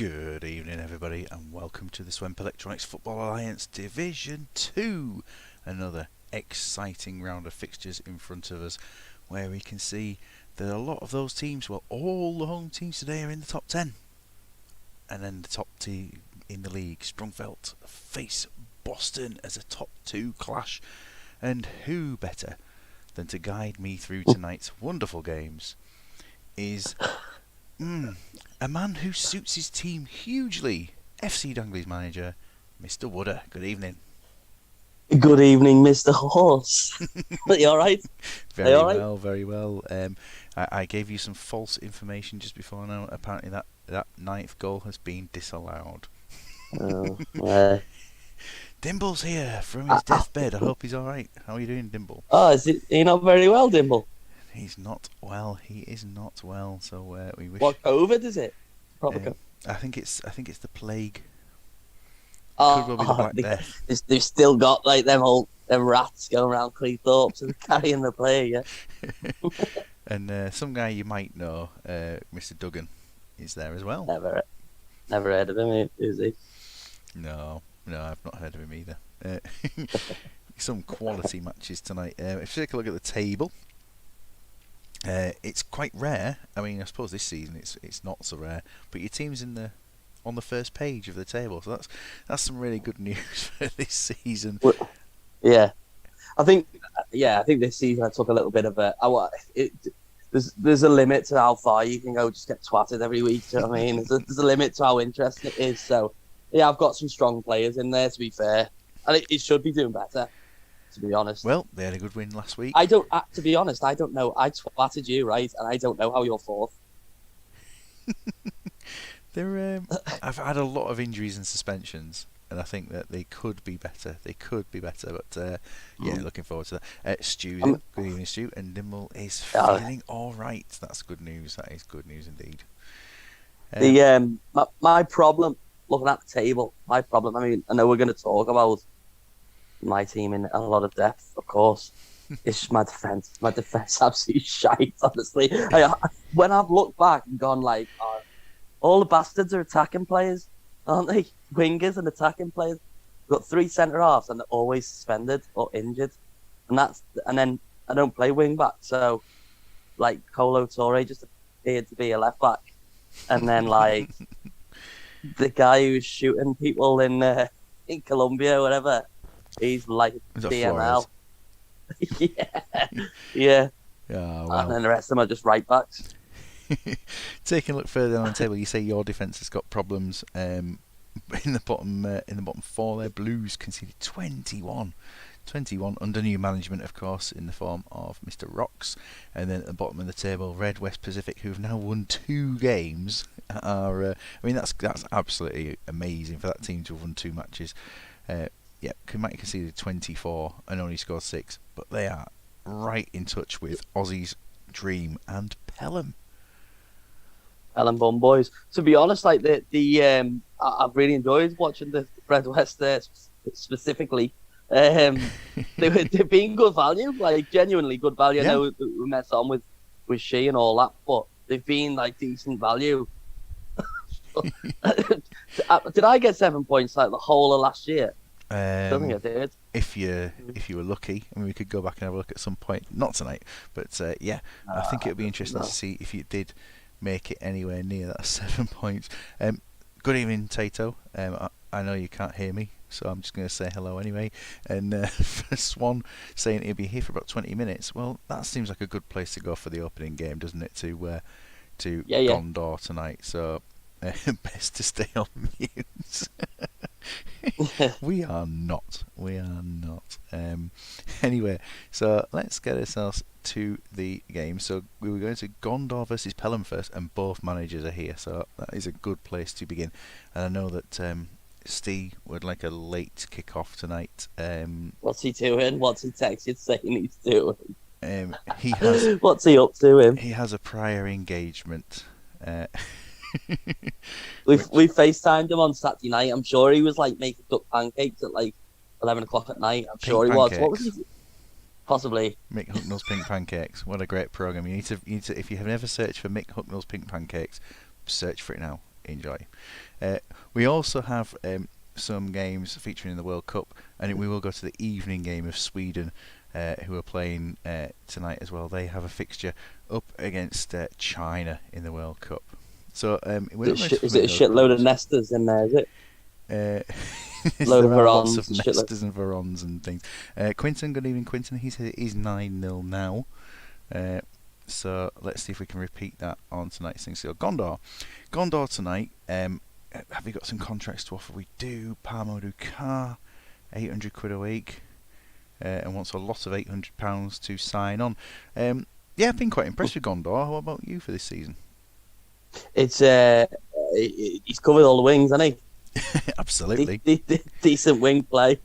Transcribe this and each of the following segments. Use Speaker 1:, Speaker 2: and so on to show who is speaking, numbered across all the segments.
Speaker 1: Good evening, everybody, and welcome to the Swemp Electronics Football Alliance Division 2. Another exciting round of fixtures in front of us, where we can see that a lot of those teams, well, all the home teams today are in the top 10. And then the top team in the league, Strongfelt, face Boston as a top 2 clash. And who better than to guide me through tonight's wonderful games is a man who suits his team hugely, FC Dungley's manager, Mr. Wooder. Good evening.
Speaker 2: Good evening, Mr. Horse. Are you alright?
Speaker 1: Very well, very well. I gave you some false information just before now. Apparently that ninth goal has been disallowed. Dimble's here from his deathbed. I hope he's alright. How are you doing, Dimble?
Speaker 2: Oh, are you not very well, Dimble?
Speaker 1: He's not well. He is not well. So we wish.
Speaker 2: What, COVID is it? Proper
Speaker 1: I think it's the plague.
Speaker 2: Oh,
Speaker 1: could well be the Black Death.
Speaker 2: They've still got like them rats going around Cleethorpes and carrying the plague. Yeah.
Speaker 1: And some guy you might know, Mr. Duggan, is there as well.
Speaker 2: Never heard of him. Is he?
Speaker 1: No, I've not heard of him either. Some quality matches tonight. If you take a look at the table. It's quite rare. I mean, I suppose this season it's not so rare. But your team's on the first page of the table, so that's some really good news for this season.
Speaker 2: Well, yeah, I think this season I took a little bit of there's a limit to how far you can go. Just get twatted every week. Do you know what I mean? There's a limit to how interesting it is. So yeah, I've got some strong players in there. To be fair, and it should be doing better. To be honest.
Speaker 1: Well, they had a good win last week.
Speaker 2: To be honest, I don't know. I twatted you, right? And I don't know how you're fourth.
Speaker 1: I've had a lot of injuries and suspensions, and I think that they could be better. But looking forward to that. Stu, good evening, Stu. And Dimble is feeling all right. That's good news. That is good news indeed.
Speaker 2: My problem, looking at the table, I mean, I know we're going to talk about my team in a lot of depth, of course. It's just my defence. My defence absolutely shite, honestly. When I've looked back and gone like, all the bastards are attacking players, aren't they? Wingers and attacking players. We've got 3 centre halves and they're always suspended or injured. And then I don't play wing back, so like Colo Torre just appeared to be a left back. And then like the guy who's shooting people in Colombia or whatever. He's like DML. yeah.
Speaker 1: Oh, wow.
Speaker 2: And then the rest of them are just right backs.
Speaker 1: Taking a look further down the table, you say your defence has got problems. In the bottom 4 there, Blues conceded 21 under new management, of course, in the form of Mr. Rocks. And then at the bottom of the table, Red West Pacific, who have now won 2 games, are I mean that's absolutely amazing for that team to have won 2 matches. Might have conceded 24 and only scored 6, but they are right in touch with Aussie's Dream and Pelham.
Speaker 2: Pelham Bum Boys. To be honest, like I've really enjoyed watching the Red West there specifically. They've been good value, like genuinely good value.
Speaker 1: Yeah.
Speaker 2: I know we messed on with she and all that, but they've been like decent value. Did I get 7 points like the whole of last year? I don't think I did.
Speaker 1: If you were lucky, I mean, we could go back and have a look at some point. Not tonight, but I think it would be interesting to see if you did make it anywhere near that 7 points. Good evening, Tato. I know you can't hear me, so I'm just going to say hello anyway. And for Swan saying he'll be here for about 20 minutes, well, that seems like a good place to go for the opening game, doesn't it? To Gondor tonight. So best to stay on mute. We are not. Anyway, so let's get ourselves to the game. So we were going to Gondor versus Pelham first, and both managers are here, so that is a good place to begin. And I know that Steve would like a late kick-off tonight.
Speaker 2: What's he doing? What's he texted saying he's doing?
Speaker 1: He has.
Speaker 2: What's he up to? Him?
Speaker 1: He has a prior engagement.
Speaker 2: we FaceTimed him on Saturday night. I'm sure he was like making duck pancakes at like 11 o'clock at night. I'm sure he was. What was he? Possibly.
Speaker 1: Mick Hucknall's Pink Pancakes. What a great program! You need to. If you have never searched for Mick Hucknall's Pink Pancakes, search for it now. enjoy. We also have some games featuring in the World Cup, and we will go to the evening game of Sweden, who are playing tonight as well. They have a fixture up against China in the World Cup. So
Speaker 2: Is it a shitload of nesters in there? Is it?
Speaker 1: There are lots of nesters and Verons and things. Quinton, good evening, Quinton. He's 9-0 now. So let's see if we can repeat that on tonight's thing. So Gondor tonight. Have we got some contracts to offer? We do. Parmo Dukar, £800 a week, and wants a lot of £800 to sign on. Yeah, I've been quite impressed with Gondor. What about you for this season?
Speaker 2: It's he's covered all the wings, hasn't he?
Speaker 1: Absolutely.
Speaker 2: Decent wing play.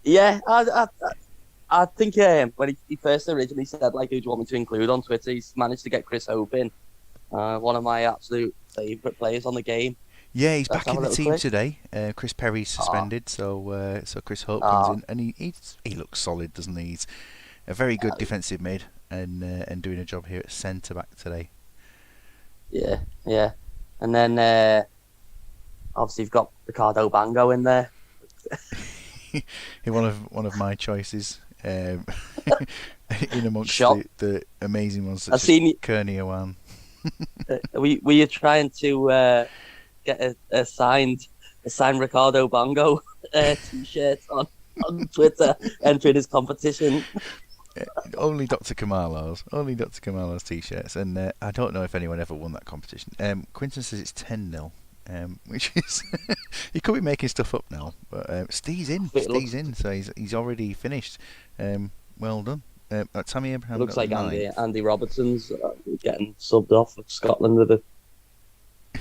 Speaker 2: Yeah, I think when he first originally said, like, who do you want me to include on Twitter, he's managed to get Chris Hope in, one of my absolute favourite players on the game.
Speaker 1: Yeah, he's back in the team today. Chris Perry's suspended, so Chris Hope comes in, and he looks solid, doesn't he? He's a very good defensive mid, and doing a job here at centre back today. Yeah.
Speaker 2: And then obviously you've got Ricardo Bango in there.
Speaker 1: One of my choices. In amongst the amazing ones such as Kearney Owan.
Speaker 2: Were you trying to get a signed Ricardo Bango t-shirt on Twitter entering his competition?
Speaker 1: Only Dr. Kamalo's t-shirts, and I don't know if anyone ever won that competition. Quinton says it's 10-0, which is he could be making stuff up now, but Steve's in, so he's already finished. Well done. Tammy Abraham.
Speaker 2: Looks like Andy Robertson's getting subbed off with Scotland with an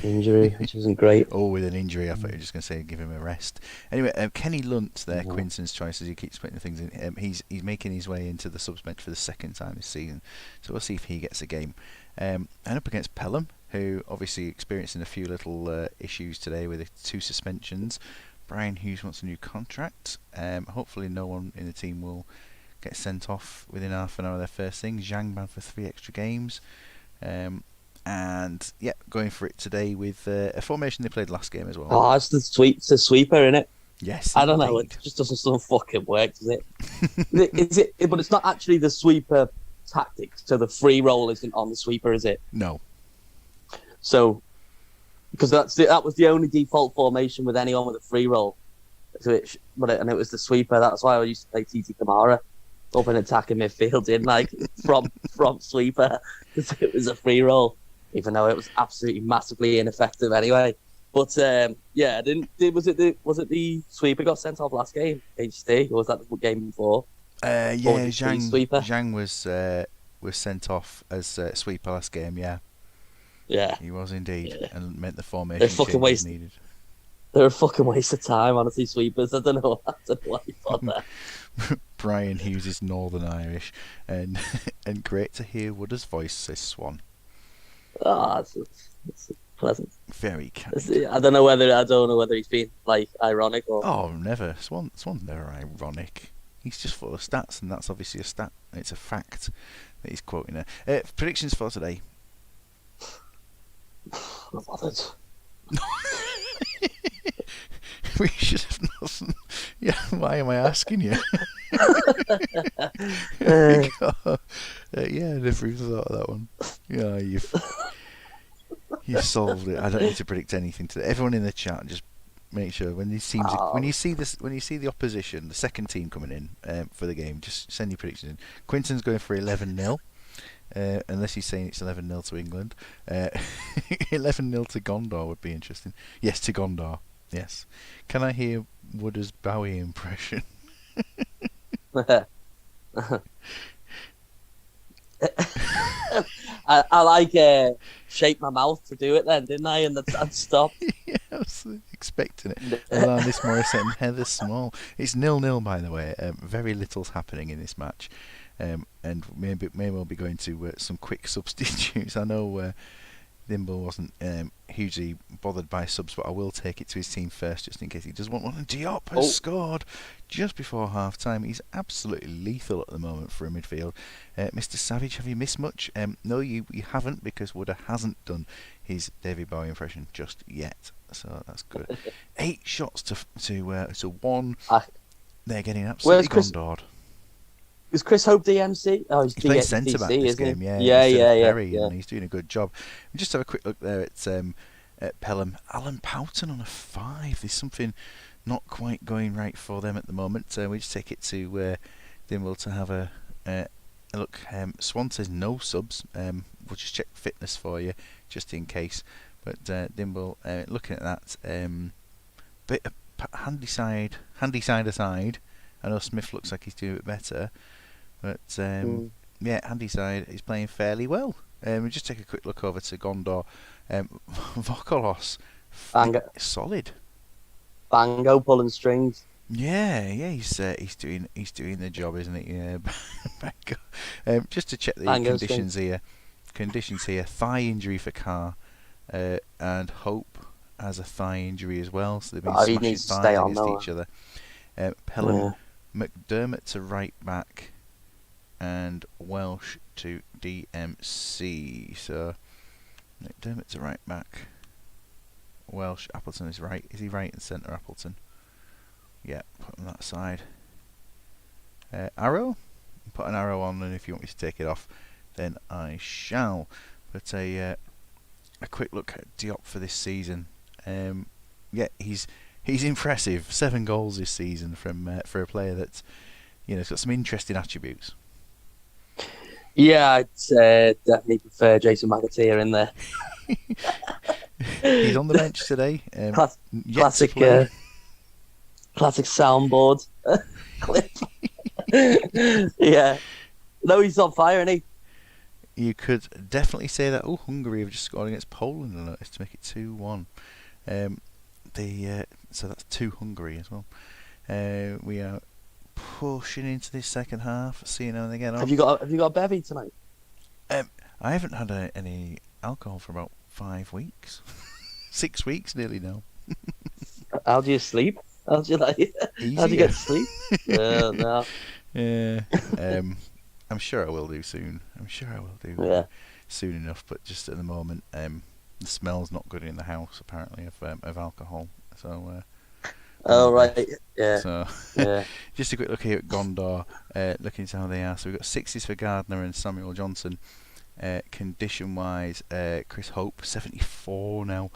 Speaker 2: injury, which isn't great.
Speaker 1: Oh, with an injury, I thought you were just going to say give him a rest. Anyway, Kenny Lunt there, Quinton's choice, as he keeps putting things in. He's making his way into the subs bench for the second time this season, so we'll see if he gets a game. And up against Pelham, who obviously experiencing a few little issues today with the 2 suspensions. Brian Hughes wants a new contract. Hopefully no one in the team will get sent off within half an hour of their first thing. Zhang banned for 3 extra games. And yeah, going for it today with a formation they played last game as well.
Speaker 2: Oh, it's the sweeper, isn't it?
Speaker 1: Yes.
Speaker 2: I don't know. It just doesn't fucking work, does it? Is it? But it's not actually the sweeper tactic. So the free roll isn't on the sweeper, is it?
Speaker 1: No.
Speaker 2: So, because that was the only default formation with anyone with a free roll. And it was the sweeper. That's why I used to play TT Kamara up in attacking midfield from sweeper, because it was a free roll, even though it was absolutely massively ineffective anyway. But was it the sweeper got sent off last game, HT, or was that the game before?
Speaker 1: Zhang was sent off as sweeper last game. Yeah, he was indeed, and meant the formation change was needed.
Speaker 2: They're a fucking waste of time, honestly, sweepers. I don't know why you thought that.
Speaker 1: Brian Hughes is Northern Irish, and great to hear Wooder's voice, says Swan.
Speaker 2: It's pleasant.
Speaker 1: Very kind.
Speaker 2: I don't know whether he's being like ironic or.
Speaker 1: Oh, never. Swan's never ironic. He's just full of stats, and that's obviously a stat. It's a fact that he's quoting there. Predictions for today.
Speaker 2: Not bothered.
Speaker 1: We should have nothing. Yeah, why am I asking you? Yeah, I never even thought of that one. Yeah, you've solved it. I don't need to predict anything today. Everyone in the chat, just make sure when you see the opposition, the second team coming in for the game, just send your predictions in. Quinton's going for 11-0. Unless he's saying it's 11-0 to England. 11-0 to Gondor would be interesting. Yes, to Gondor. Yes. Can I hear Wooder's Bowie impression?
Speaker 2: I like shape my mouth to do it then, didn't I? And that stopped.
Speaker 1: Yeah, I was expecting it. Alanis Morissette and Heather Small. It's 0-0, by the way. Very little's happening in this match. And may well be going to some quick substitutes. I know Dimble wasn't hugely bothered by subs, but I will take it to his team first just in case he does want one. And Diop has
Speaker 2: Oh,
Speaker 1: scored just before half time. He's absolutely lethal at the moment for a midfield. Mr. Savage, have you missed much? No, you haven't, because Wooder hasn't done his David Bowie impression just yet. So that's good. 8 shots to 1. They're getting absolutely
Speaker 2: where's Chris?
Speaker 1: gondored.
Speaker 2: Is Chris Hope DMC? Oh, he's
Speaker 1: He's playing centre back
Speaker 2: DC,
Speaker 1: this
Speaker 2: isn't
Speaker 1: game,
Speaker 2: he?
Speaker 1: yeah,
Speaker 2: Yeah,
Speaker 1: instead
Speaker 2: yeah,
Speaker 1: of
Speaker 2: yeah,
Speaker 1: Perry,
Speaker 2: yeah.
Speaker 1: and he's doing a good job. And just have a quick look there at Pelham. Alan Poughton on a 5. There's something not quite going right for them at the moment. We just take it to Dimble to have a look. Swan says no subs. We'll just check fitness for you just in case. But Dimble, looking at that, bit of handy side aside. I know Smith looks like he's doing a bit better. But yeah, Handyside is playing fairly well. We'll just take a quick look over to Gondor. Vokolos, solid.
Speaker 2: Bango pulling strings.
Speaker 1: Yeah, he's doing the job, isn't he? Yeah. Just to check the
Speaker 2: Bango
Speaker 1: conditions here. Thigh injury for Carr, and Hope has a thigh injury as well. So they've been
Speaker 2: He
Speaker 1: smashing
Speaker 2: needs to
Speaker 1: thighs
Speaker 2: stay on
Speaker 1: against
Speaker 2: though.
Speaker 1: each other. Pelham, McDermott to right back, and Welsh to DMC. So McDermott to right back. Welsh, Appleton is right. Is he right in centre, Appleton? Yeah, put on that side. Arrow? Put an arrow on, and if you want me to take it off, then I shall. But a quick look at Diop for this season. Yeah, he's impressive. 7 goals this season from for a player that's, has got some interesting attributes.
Speaker 2: Yeah, I'd definitely prefer Jason McAteer in there.
Speaker 1: He's on the bench today.
Speaker 2: Classic soundboard clip. Yeah. No, he's on fire, isn't he?
Speaker 1: You could definitely say that. Oh, Hungary have just scored against Poland, I noticed, to make it 2-1. So that's 2 Hungary as well. We are pushing into this second half, seeing how they get on.
Speaker 2: Have you got a bevy tonight?
Speaker 1: I haven't had any alcohol for about 5 weeks. 6 weeks nearly now.
Speaker 2: How do you sleep? How do you get to sleep? No.
Speaker 1: Yeah. I'm sure I will do soon. Soon enough. But just at the moment, the smell's not good in the house apparently of alcohol. So.
Speaker 2: Right. Yeah.
Speaker 1: So,
Speaker 2: yeah.
Speaker 1: Just a quick look here at Gondor. Looking at how they are. So we've got 6s for Gardner and Samuel Johnson. Condition-wise, Chris Hope 74 now.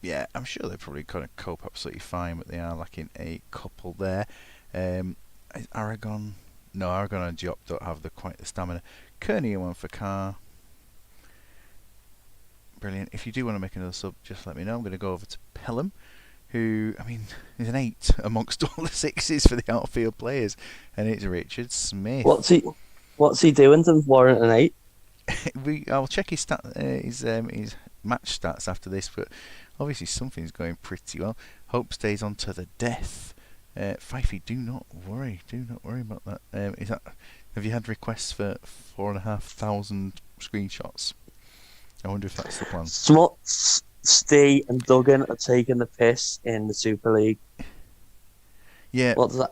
Speaker 1: Yeah, I'm sure they're probably going to cope absolutely fine, but they are lacking a couple there. Is Aragon? No, Aragon and Diop don't have quite the stamina. Kearney one for Carr. Brilliant. If you do want to make another sub, just let me know. I'm going to go over to Pelham, who, is an 8 amongst all the 6s for the outfield players, and it's Richard Smith.
Speaker 2: What's he doing to warrant an 8?
Speaker 1: I'll check his match stats after this, but obviously something's going pretty well. Hope stays on to the death. Fifey, do not worry about that. Have you had requests for 4,500 screenshots? I wonder if that's the plan.
Speaker 2: Smuts, Steve, and Duggan are taking the piss in the Super League.
Speaker 1: Yeah.
Speaker 2: What does that?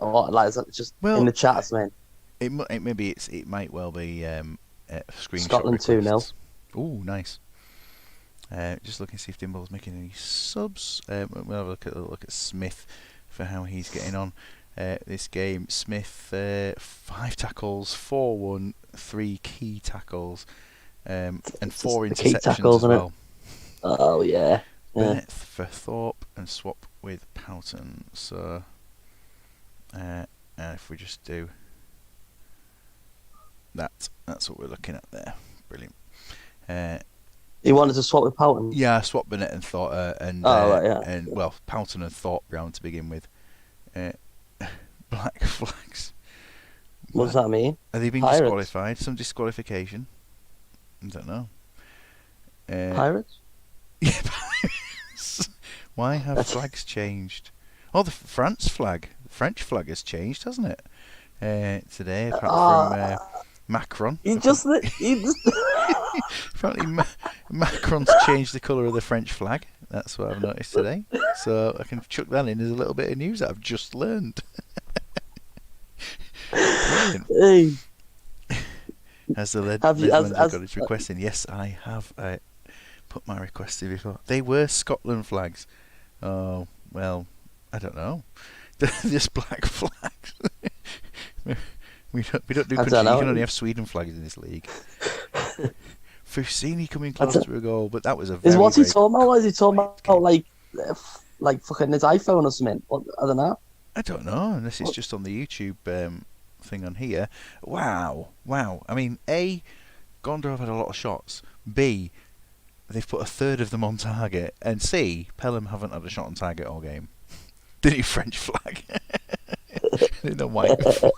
Speaker 2: Is that just in the chats, man?
Speaker 1: It might well be screenshot
Speaker 2: Scotland 2-0.
Speaker 1: Oh, nice. Just looking to see if Dimble's making any subs. We'll have a look at Smith for how he's getting on this game. Smith, 5 tackles, 4-1, 3 key tackles, and 4 interceptions as well.
Speaker 2: Oh yeah.
Speaker 1: Bennett for Thorpe and swap with Poughton. So, if we just do that's what we're looking at there. Brilliant.
Speaker 2: He wanted to swap with Poughton.
Speaker 1: Yeah, swap Bennett and Thorpe, and Poughton and Thorpe round to begin with. Black flags.
Speaker 2: What does that mean?
Speaker 1: Are they being disqualified? Some disqualification? I don't know.
Speaker 2: Pirates?
Speaker 1: Yeah, Pirates. Why have flags changed? Oh, the French flag has changed, hasn't it? Today, apart from Macron.
Speaker 2: You just
Speaker 1: Apparently, Macron's changed the colour of the French flag. That's what I've noticed today. So I can chuck that in as a little bit of news that I've just learned. Brilliant.
Speaker 2: Hey,
Speaker 1: Has the
Speaker 2: have you
Speaker 1: Netherlands got its request in? Yes, I have put my request in before. They were Scotland flags. Oh, well, I don't know. They're just black flags. we don't do
Speaker 2: I
Speaker 1: countries.
Speaker 2: don't
Speaker 1: You
Speaker 2: know.
Speaker 1: can only have Sweden flags in this league. Fusini coming close to a goal, but that was a very,
Speaker 2: What's he
Speaker 1: very
Speaker 2: talking about? Is he talking
Speaker 1: quiet
Speaker 2: about
Speaker 1: game.
Speaker 2: like fucking his iPhone or something? What, I don't know.
Speaker 1: I don't know, unless it's
Speaker 2: What?
Speaker 1: just on the YouTube thing on here. Wow. I mean, A, Gondor have had a lot of shots. B, they've put a third of them on target. And C, Pelham haven't had a shot on target all game. The new French flag. The white flag.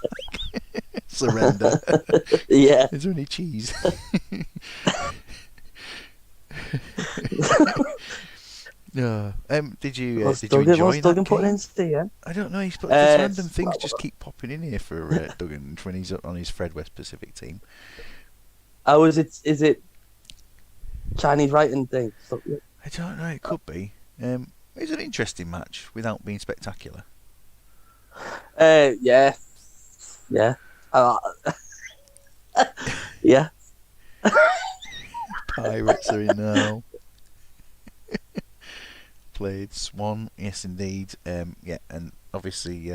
Speaker 1: Surrender.
Speaker 2: Yeah.
Speaker 1: Is there any cheese? No. Did you enjoy that
Speaker 2: Duggan putting
Speaker 1: game?
Speaker 2: in Steve?
Speaker 1: I don't know. He's put these random things
Speaker 2: Well,
Speaker 1: just keep popping in here for Duggan when he's on his Fred West Pacific team.
Speaker 2: oh, is it Chinese writing thing?
Speaker 1: I don't know. It could be. It's an interesting match without being spectacular.
Speaker 2: Yeah. Yeah.
Speaker 1: Pirates are in now. Played Swan, yes indeed. Yeah, and obviously,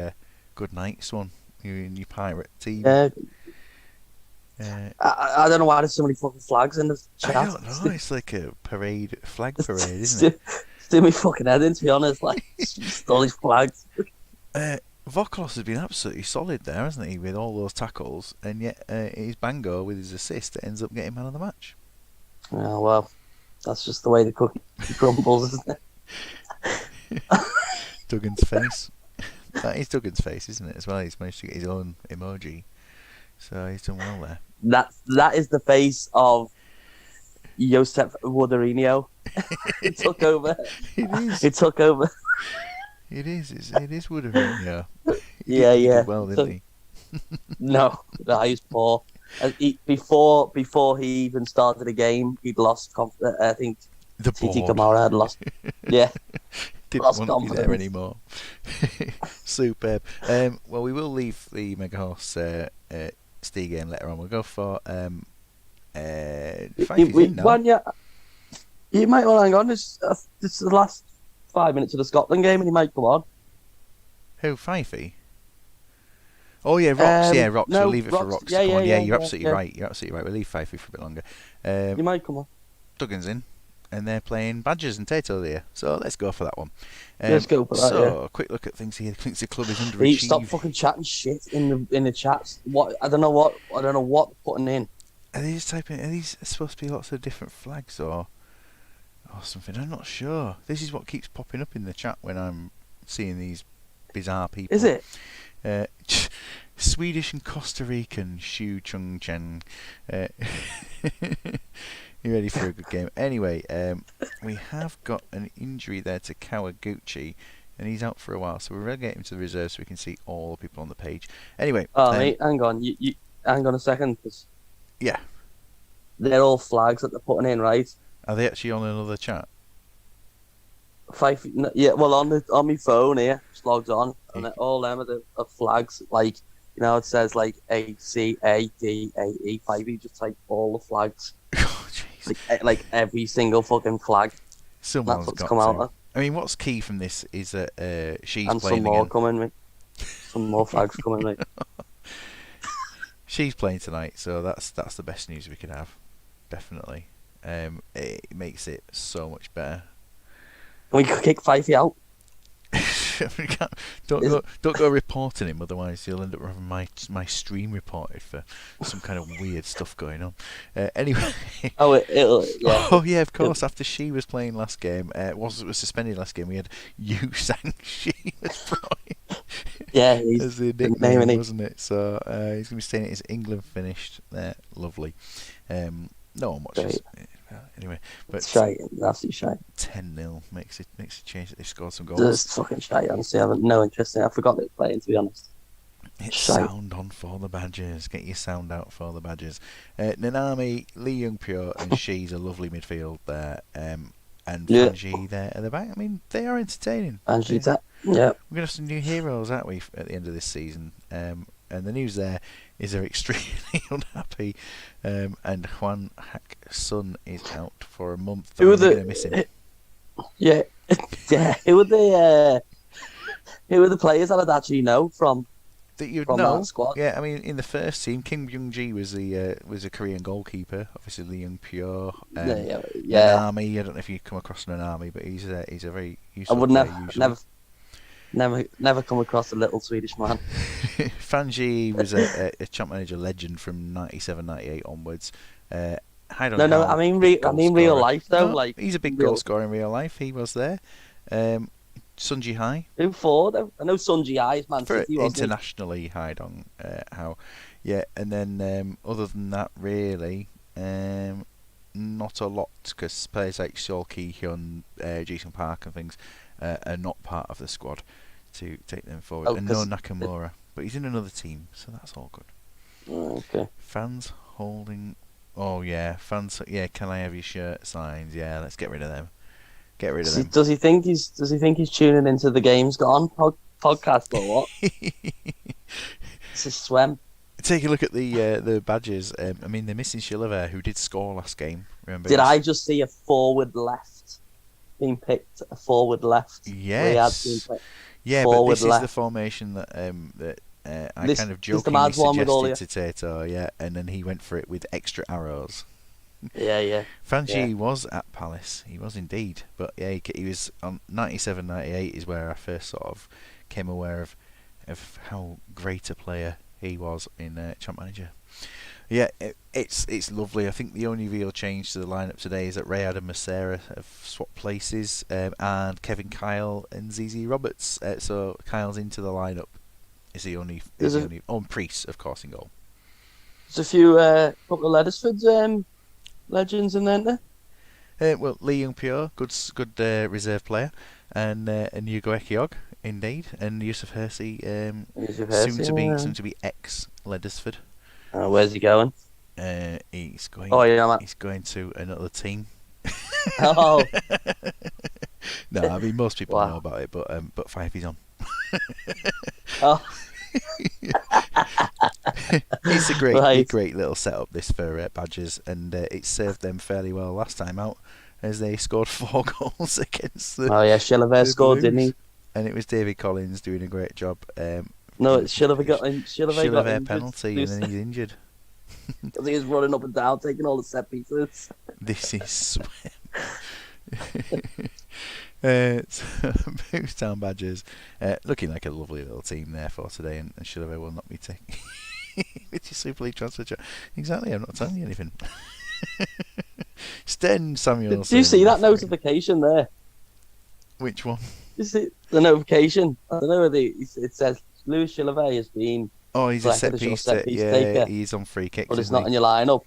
Speaker 1: good night, Swan. You're in your pirate team.
Speaker 2: I don't know why there's so many fucking flags in the chat.
Speaker 1: I don't know. It's like a flag parade, isn't it?
Speaker 2: Still me fucking head in, to be honest. Like, just all these flags.
Speaker 1: Voklos has been absolutely solid there, hasn't he, with all those tackles, and yet his Bango with his assist ends up getting man of the match.
Speaker 2: Oh, well, that's just the way the cookie crumbles, isn't it?
Speaker 1: Duggan's face. That is Duggan's face, isn't it, as well? He's managed to get his own emoji. So he's done well there.
Speaker 2: That is the face of Josep Wooderinho. It took over.
Speaker 1: It is.
Speaker 2: It took over.
Speaker 1: It is. It is Woodering, yeah. He
Speaker 2: Yeah.
Speaker 1: did well, didn't he?
Speaker 2: No, he's poor. Before he even started the game, he'd lost confidence. I think
Speaker 1: The
Speaker 2: TT
Speaker 1: board.
Speaker 2: Kamara had lost. Yeah.
Speaker 1: Didn't
Speaker 2: Lost
Speaker 1: want you there
Speaker 2: confidence.
Speaker 1: anymore. Superb. Well, we will leave the Mega Horse Steve game later on. We'll go for Fifey's in now.
Speaker 2: You might want to hang on. This is the last 5 minutes of the Scotland game, and he might come on.
Speaker 1: Who, Fifey? Oh yeah, Rocks. Rocks.
Speaker 2: No,
Speaker 1: We'll leave it for
Speaker 2: Rocks.
Speaker 1: Rocks
Speaker 2: Yeah,
Speaker 1: to come on.
Speaker 2: yeah,
Speaker 1: You're
Speaker 2: yeah,
Speaker 1: absolutely
Speaker 2: yeah.
Speaker 1: right. You're absolutely right. We'll leave Fifey for a bit longer.
Speaker 2: You might come on.
Speaker 1: Duggan's in, and they're playing Badgers and Tato there. So let's go for that one.
Speaker 2: Let's go for that.
Speaker 1: So, a quick look at things here. Thinks the club is
Speaker 2: Stop
Speaker 1: underachieved.
Speaker 2: fucking chatting shit in the chats. What I don't know what putting in.
Speaker 1: Are they just typing? Are these supposed to be lots of different flags or something? I'm not sure. This is what keeps popping up in the chat when I'm seeing these bizarre people.
Speaker 2: Is it?
Speaker 1: Swedish and Costa Rican Shu Chung Chen. You ready for a good game? Anyway, we have got an injury there to Kawaguchi, and he's out for a while, so we're relegating him to the reserve so we can see all the people on the page. Anyway.
Speaker 2: Mate, hang on. You hang on a second.
Speaker 1: Yeah.
Speaker 2: They're all flags that they're putting in, right?
Speaker 1: Are they actually on another chat?
Speaker 2: Yeah, well, on my phone here, just logged on, and all them are flags. Like, it says like ACADAE 5. You just type all the flags.
Speaker 1: Oh, jeez.
Speaker 2: Like every single fucking flag.
Speaker 1: Someone's
Speaker 2: That's what's
Speaker 1: got
Speaker 2: come
Speaker 1: to.
Speaker 2: out of.
Speaker 1: I mean, what's key from this is that she's
Speaker 2: And
Speaker 1: playing
Speaker 2: some more
Speaker 1: again.
Speaker 2: coming, mate. Some more flags coming, mate.
Speaker 1: She's playing tonight, so that's the best news we could have. Definitely. It makes it so much better.
Speaker 2: We could kick Fifey out.
Speaker 1: Don't go reporting him, otherwise you'll end up having my stream reported for some kind of weird stuff going on. Anyway.
Speaker 2: Yeah.
Speaker 1: Oh yeah, of course. After she was playing last game, was suspended last game. We had Yu Sang Shi as Brian.
Speaker 2: Yeah, he's
Speaker 1: as the nickname, wasn't it? So he's going to be staying at his England finished. Lovely. No one watches. Anyway, but
Speaker 2: it's shy, absolutely shy.
Speaker 1: 10-0 makes it change that they've scored some goals.
Speaker 2: Just fucking shy. Honestly, I have no interest in it. I forgot they were playing, to be honest.
Speaker 1: It's
Speaker 2: Shite.
Speaker 1: sound on for the Badgers. Get your sound out for the Badgers. Nanami, Lee Young-pyo, and She's a lovely midfield there. And
Speaker 2: Yeah.
Speaker 1: Fanji there at the back. I mean, they are entertaining.
Speaker 2: And she's that. Yeah.
Speaker 1: We're going to have some new heroes, aren't we, at the end of this season? And the news there is they're extremely unhappy. And Juan Hack Sun is out for a month.
Speaker 2: Who are
Speaker 1: They're going to miss him.
Speaker 2: Yeah. Yeah. Who are the players that I'd actually know from
Speaker 1: That you'd
Speaker 2: from
Speaker 1: know.
Speaker 2: that squad?
Speaker 1: Yeah, I mean, in the first team, Kim Byung-ji was a Korean goalkeeper. Obviously, Lee Young-pyo.
Speaker 2: Yeah.
Speaker 1: Nanami, I don't know if you come across Nanami, but he's a very
Speaker 2: I
Speaker 1: useful
Speaker 2: would
Speaker 1: player usually.
Speaker 2: never come across a little Swedish man.
Speaker 1: Fanji was a champ manager legend from 97-98 onwards. I don't
Speaker 2: No,
Speaker 1: know.
Speaker 2: I mean real life though.
Speaker 1: No,
Speaker 2: Like
Speaker 1: he's a big
Speaker 2: real-
Speaker 1: goal scorer in real life. He was there. Sunji Hai
Speaker 2: Who for? I know Sunji Eyes, Man
Speaker 1: for
Speaker 2: City, wasn't he?
Speaker 1: internationally Hai Dong how, yeah, and then other than that really not a lot because players like Seol Ki Hyun, Jason Park and things are not part of the squad to take them forward.
Speaker 2: Oh,
Speaker 1: And no Nakamura, but he's in another team, so that's all good.
Speaker 2: Okay.
Speaker 1: Fans holding. Oh yeah, fans. Yeah, can I have your shirt signed? Yeah, let's get rid of them. Get rid of them.
Speaker 2: Does he think he's tuning into the Game's Gone podcast or what? It's a Swemp.
Speaker 1: Take a look at the badges. I mean, they're missing Shilover, who did score last game. Remember?
Speaker 2: Did I just see a forward left being picked? A forward left.
Speaker 1: Yes.
Speaker 2: Being picked.
Speaker 1: Yeah,
Speaker 2: Forward
Speaker 1: but this
Speaker 2: left.
Speaker 1: is the formation that I
Speaker 2: This-
Speaker 1: kind of
Speaker 2: this the
Speaker 1: jokingly
Speaker 2: mad one with all
Speaker 1: suggested to Tato. Yeah, and then he went for it with extra arrows.
Speaker 2: Yeah.
Speaker 1: Fanji
Speaker 2: Yeah.
Speaker 1: was at Palace. He was indeed. But yeah, he was on 97-98 is where I first sort of came aware of how great a player he was in Champ Manager. Yeah, it's lovely. I think the only real change to the lineup today is that Rayad and Macera have swapped places, and Kevin Kyle and ZZ Roberts. So Kyle's into the lineup. Is the only? And Priest, of course, in goal.
Speaker 2: There's a few couple of Leadersford legends in there.
Speaker 1: Well, Lee Young-pyo, good reserve player, and Hugo Ekiog, indeed, and Yusuf Hersey, soon to be ex Leadersford.
Speaker 2: Where's he going?
Speaker 1: He's going.
Speaker 2: Oh yeah, man.
Speaker 1: He's going to another team.
Speaker 2: Oh,
Speaker 1: No, I mean most people
Speaker 2: Wow.
Speaker 1: know about it, but Fifey's on.
Speaker 2: oh.
Speaker 1: It's a
Speaker 2: Right.
Speaker 1: great little setup this for Badgers, and it served them fairly well last time out, as they scored 4 goals against the.
Speaker 2: Oh yeah, Shilover scored, didn't he?
Speaker 1: And it was David Collins doing a great job.
Speaker 2: No, it's Shilover got
Speaker 1: Shilover penalty, and then he's injured.
Speaker 2: because he was running up and down, taking all the set pieces.
Speaker 1: This is so Moose Town Badgers looking like a lovely little team there for today, and Shilover will not be taking with your Super League transfer chat. Exactly, I'm not telling you anything. Sten Samuel.
Speaker 2: Do you see that notification there?
Speaker 1: Which one?
Speaker 2: You see the notification? I don't know whether it says Louis Shilover has been,
Speaker 1: Oh, he's a
Speaker 2: selected
Speaker 1: set
Speaker 2: as your
Speaker 1: piece.
Speaker 2: set-piece
Speaker 1: Yeah,
Speaker 2: taker.
Speaker 1: he's on free kicks.
Speaker 2: but it's
Speaker 1: isn't
Speaker 2: not
Speaker 1: he?
Speaker 2: in your lineup.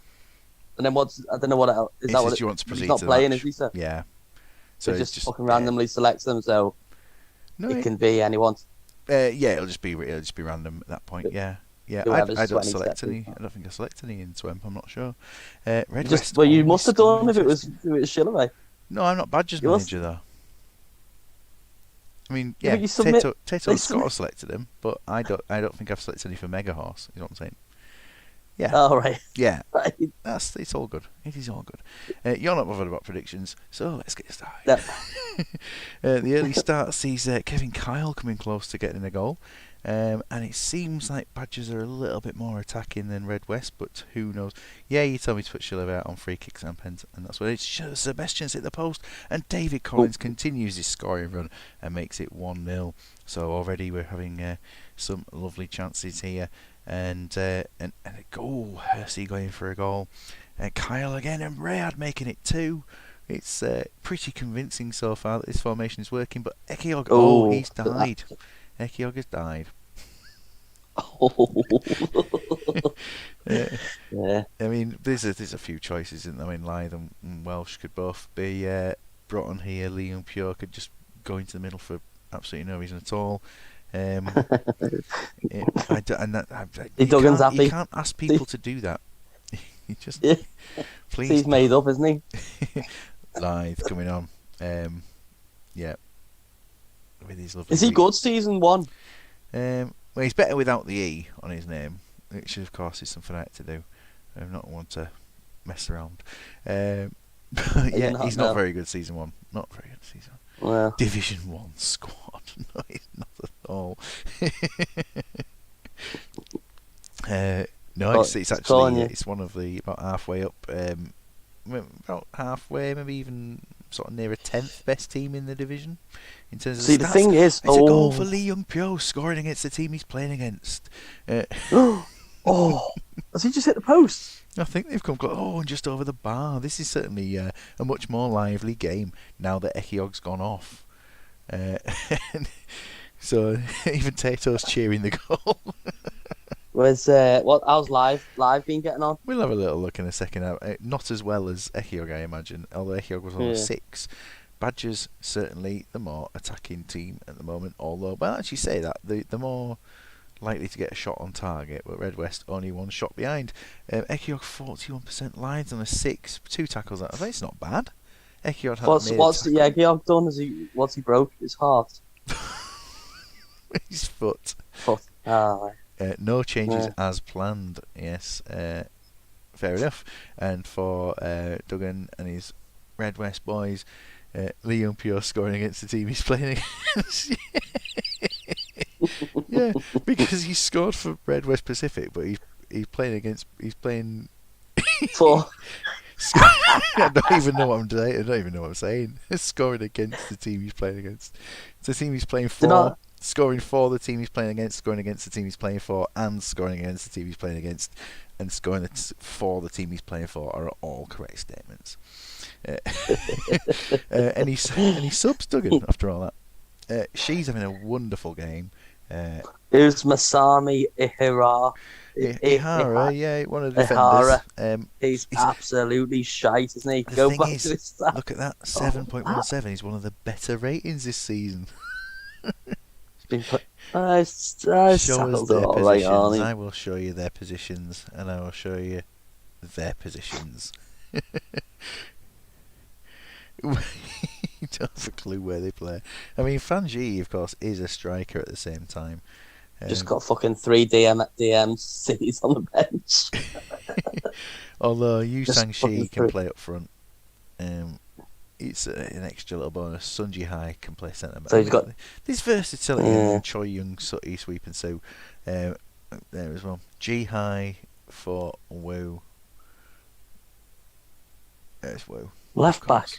Speaker 2: And then I don't know what else. Is
Speaker 1: He
Speaker 2: that
Speaker 1: says,
Speaker 2: what?
Speaker 1: "Do you want to proceed
Speaker 2: He's not
Speaker 1: to the
Speaker 2: playing,
Speaker 1: match?"
Speaker 2: is he? So
Speaker 1: Yeah.
Speaker 2: so
Speaker 1: So
Speaker 2: he just fucking randomly selects them, so
Speaker 1: No,
Speaker 2: it can be anyone.
Speaker 1: yeah, it'll just be random at that point. Yeah. Yeah,
Speaker 2: Whoever's
Speaker 1: I don't
Speaker 2: 20
Speaker 1: select
Speaker 2: steps
Speaker 1: any.
Speaker 2: in.
Speaker 1: I don't think I select any in Swemp. I'm not sure. Red
Speaker 2: Just
Speaker 1: West
Speaker 2: well, you
Speaker 1: always
Speaker 2: must have
Speaker 1: score
Speaker 2: done if it was
Speaker 1: interesting.
Speaker 2: Shilover.
Speaker 1: No, I'm not Badgers
Speaker 2: You must-
Speaker 1: manager though. I mean,
Speaker 2: Yeah,
Speaker 1: yeah,
Speaker 2: but you submit-
Speaker 1: Tato's
Speaker 2: they
Speaker 1: got to
Speaker 2: submit-
Speaker 1: have selected him, but I don't think I've selected any for Mega Horse. You know what I'm saying? Yeah,
Speaker 2: Oh right,
Speaker 1: yeah,
Speaker 2: right.
Speaker 1: it's all good. It is all good. You're not bothered about predictions, so let's get started.
Speaker 2: No.
Speaker 1: The early start sees Kevin Kyle coming close to getting a goal, and it seems like Badgers are a little bit more attacking than Red West, but who knows? Yeah, you told me to put Shilover out on free kicks and pens, and that's what it's. Sebastian's hit the post, and David Collins continues his scoring run and makes it 1-0. So already we're having some lovely chances here, and a goal. Hersey going for a goal, and Kyle again, and Rayad making it 2. It's pretty convincing so far that this formation is working, but Ekiog, he's died. Ekiog has died.
Speaker 2: Yeah.
Speaker 1: I mean, there's a few choices, isn't there? I mean, Lythe and Welsh could both be brought on here. Lee Young-pyo could just go into the middle for absolutely no reason at all. Um, I d- and that,
Speaker 2: See, Duggan's
Speaker 1: you
Speaker 2: happy.
Speaker 1: can't ask
Speaker 2: See,
Speaker 1: people to do that. You just
Speaker 2: yeah. See,
Speaker 1: please
Speaker 2: he's made
Speaker 1: don't.
Speaker 2: up, isn't he?
Speaker 1: Live coming on. Yeah, with his lovely.
Speaker 2: Is he good season one?
Speaker 1: Well, he's better without the E on his name, which of course is something I had to do. I'm not one to mess around. But
Speaker 2: Are you
Speaker 1: yeah,
Speaker 2: not
Speaker 1: he's not
Speaker 2: now?
Speaker 1: very good season one. Not very good season one.
Speaker 2: Well,
Speaker 1: Division 1 squad. No, he's not at all. No,
Speaker 2: but
Speaker 1: it's
Speaker 2: he's calling
Speaker 1: actually
Speaker 2: you.
Speaker 1: it's one of the about halfway up, about halfway, maybe even sort of near a 10th best team in the division in terms of
Speaker 2: See,
Speaker 1: the
Speaker 2: the
Speaker 1: stats.
Speaker 2: thing is,
Speaker 1: It's a goal for Lee Young Pyo scoring against the team he's playing against.
Speaker 2: oh, has he just hit the post?
Speaker 1: I think they've come close. Oh, and just over the bar. This is certainly a much more lively game now that Ekiog's gone off. So even Tato's cheering the goal.
Speaker 2: Where's how's live been getting on?
Speaker 1: We'll have a little look in a second. Not as well as Ekiog, I imagine, although Ekiog was on a
Speaker 2: Yeah.
Speaker 1: 6. Badgers certainly the more attacking team at the moment, although, well, actually say that, the more likely to get a shot on target, but Red West only one shot behind. Ekiog 41% lines on a 6, 2 tackles out of it. It's not bad. Ekiog hasn't made a
Speaker 2: What's
Speaker 1: tackle.
Speaker 2: Georg done? What's he broke? His heart.
Speaker 1: His foot.
Speaker 2: Foot. Ah,
Speaker 1: No changes
Speaker 2: yeah.
Speaker 1: as planned. Yes, fair enough. And for Duggan and his Red West boys, Liam Pure scoring against the team he's playing against. Yeah, because he scored for Red West Pacific, but he's playing.
Speaker 2: For
Speaker 1: I don't even know what I'm saying. I don't even know what I'm saying. Scoring against the team he's playing against. It's the team he's playing for.
Speaker 2: not
Speaker 1: Scoring for the team he's playing against, scoring against the team he's playing for, and scoring against the team he's playing against, and scoring for the team he's playing for are all correct statements. Any subs, Duggan, after all that? She's having a wonderful game.
Speaker 2: who's Masami Ihara?
Speaker 1: Ihara, yeah, one of the
Speaker 2: Ihara.
Speaker 1: defenders.
Speaker 2: He's absolutely shite, isn't he?
Speaker 1: The
Speaker 2: Go
Speaker 1: thing
Speaker 2: back
Speaker 1: is,
Speaker 2: to his stats.
Speaker 1: look at that, 7.17 is one of the better ratings this season.
Speaker 2: It's been put.
Speaker 1: Show us
Speaker 2: Settled
Speaker 1: their
Speaker 2: all right,
Speaker 1: positions.
Speaker 2: Arnie.
Speaker 1: I will show you their positions, and I will show you their positions. You don't have a clue where they play. I mean, Fanji, of course, is a striker at the same time.
Speaker 2: Just got fucking 3 DMCs on the bench.
Speaker 1: Although Yu
Speaker 2: Just
Speaker 1: Sang-shi
Speaker 2: fucking
Speaker 1: can
Speaker 2: through.
Speaker 1: play up front. It's an extra little bonus. Sun Ji Hai can play centre back.
Speaker 2: So he's got.
Speaker 1: This versatility
Speaker 2: Yeah.
Speaker 1: in Choi Young, Sutty, Sweep and Sue there as well. Ji Hai for Wu. There's Wu.
Speaker 2: Left back.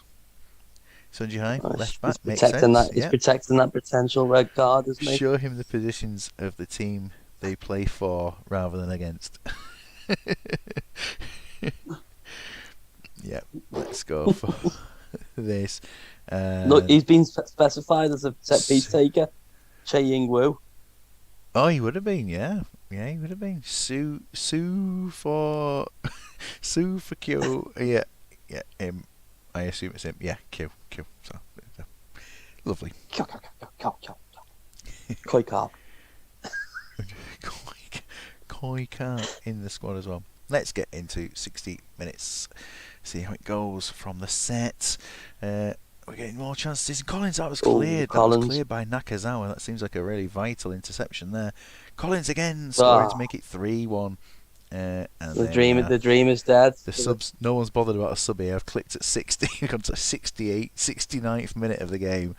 Speaker 1: Sun Ji Hai,
Speaker 2: Nice.
Speaker 1: left back,
Speaker 2: He's
Speaker 1: makes
Speaker 2: protecting
Speaker 1: sense.
Speaker 2: that. He's protecting that potential red card, isn't he?
Speaker 1: Show him the positions of the team they play for rather than against. Yeah, let's go for this.
Speaker 2: Look, he's been specified as a set piece taker. Che Ying Wu.
Speaker 1: Oh, he would have been, yeah. Yeah, he would have been. Sue for Sue for Q. Yeah, him. I assume it's him. Yeah, Q. So, lovely.
Speaker 2: Koi Carp.
Speaker 1: Koi Kart in the squad as well. Let's get into 60 minutes. See how it goes from the set. We're getting more chances. Collins, that was cleared. That was cleared by Nakazawa. That seems like a really vital interception there. Collins again scoring to make it 3-1. And
Speaker 2: the dream is dead.
Speaker 1: The subs, no one's bothered about a sub here. I've clicked at 60, gone to 69th minute of the game.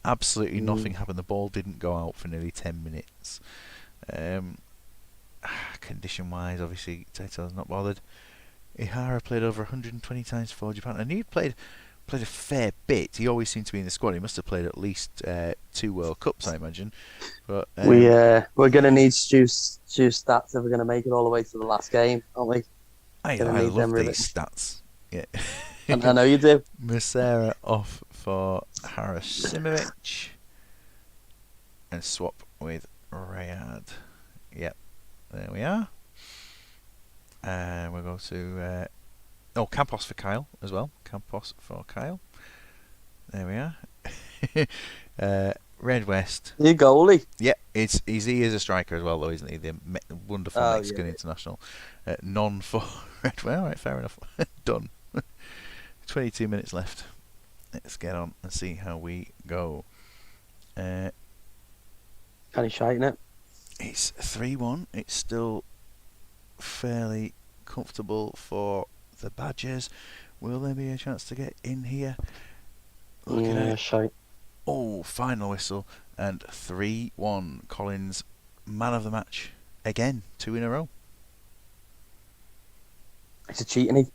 Speaker 1: Absolutely nothing happened. The ball didn't go out for nearly 10 minutes. Condition wise, obviously, Tato's not bothered. Ihara played over 120 times for Japan, and he played a fair bit. He always seemed to be in the squad. He must have played at least 2 World Cups, I imagine. But
Speaker 2: we're gonna need Stu's stats if we're gonna make it all the way to the last game, aren't we?
Speaker 1: I love these stats. Yeah,
Speaker 2: and I know you do.
Speaker 1: Masera off for Harasimovic and swap with Rayad. Yep, there we are. And we'll go to Campos for Kyle as well. Campos for Kyle. There we are. Red West.
Speaker 2: You goalie.
Speaker 1: Yeah, he is a striker as well, though, isn't he? The wonderful
Speaker 2: Oh
Speaker 1: Mexican
Speaker 2: yeah.
Speaker 1: international. None for Red West. All right, fair enough. Done. 22 minutes left. Let's get on and see how we go.
Speaker 2: Kind of shite, it.
Speaker 1: It's 3-1. It's still fairly comfortable for the Badgers. Will there be a chance to get in here? Looking at it.
Speaker 2: Shite.
Speaker 1: Oh, final whistle. And 3-1. Collins, man of the match. Again, 2 in a row.
Speaker 2: It's a cheating.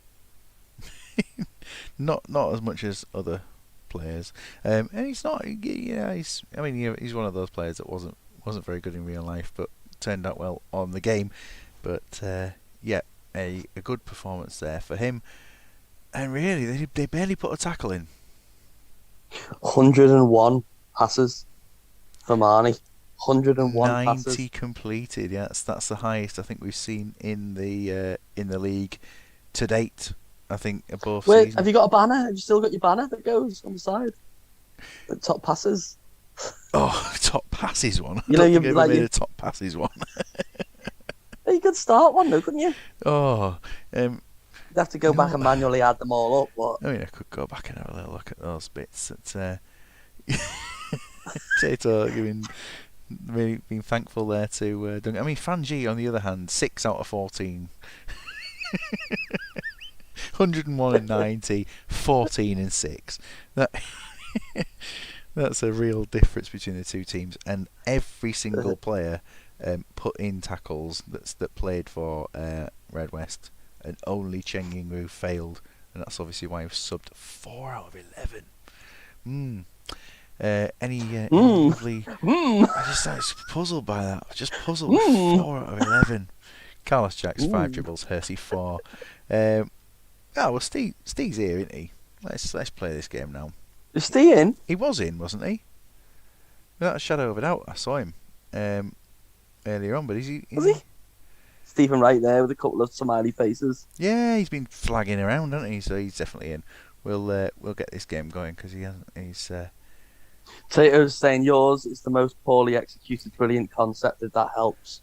Speaker 1: Not as much as other players. And he's not. He's one of those players that wasn't very good in real life, but turned out well on the game. But yeah, a good performance there for him. And really, they barely put a tackle in.
Speaker 2: 101 passes for Marnie. 101
Speaker 1: 90
Speaker 2: passes.
Speaker 1: completed. Yeah, that's the highest I think we've seen in the league to date. I think above
Speaker 2: Wait,
Speaker 1: season.
Speaker 2: have you got a banner? Have you still got your banner that goes on the side? The top passes.
Speaker 1: Oh, top passes one.
Speaker 2: You know,
Speaker 1: I don't think
Speaker 2: you
Speaker 1: I ever
Speaker 2: like
Speaker 1: made
Speaker 2: you.
Speaker 1: a top passes one.
Speaker 2: You could start one, though, couldn't you?
Speaker 1: Oh,
Speaker 2: You'd have to go back and manually add them all up. But
Speaker 1: I mean, I could go back and have a little look at those bits. Tato really being thankful there to Duncan. I mean, Fanji on the other hand, 6 out of 14. 101 and 90, 14 and 6. That's a real difference between the two teams. And every single player put in tackles that played for Red West, and only Cheng Yingwu failed, and that's obviously why he was subbed 4 out of 11. Any lovely? I was puzzled by that. Just puzzled with 4 out of 11. Carlos Jacks 5 dribbles, Hersey 4. Well, Steve's here, isn't he? Let's play this game now.
Speaker 2: is Steve in?
Speaker 1: He was in, wasn't he? Without a shadow of a doubt, I saw him earlier on. But is he?
Speaker 2: Was he? Stephen right there with a couple of smiley faces.
Speaker 1: Yeah, he's been flagging around, hasn't he? So he's definitely in. We'll get this game going because he hasn't. He's.
Speaker 2: Tato's saying yours is the most poorly executed, brilliant concept. If that helps.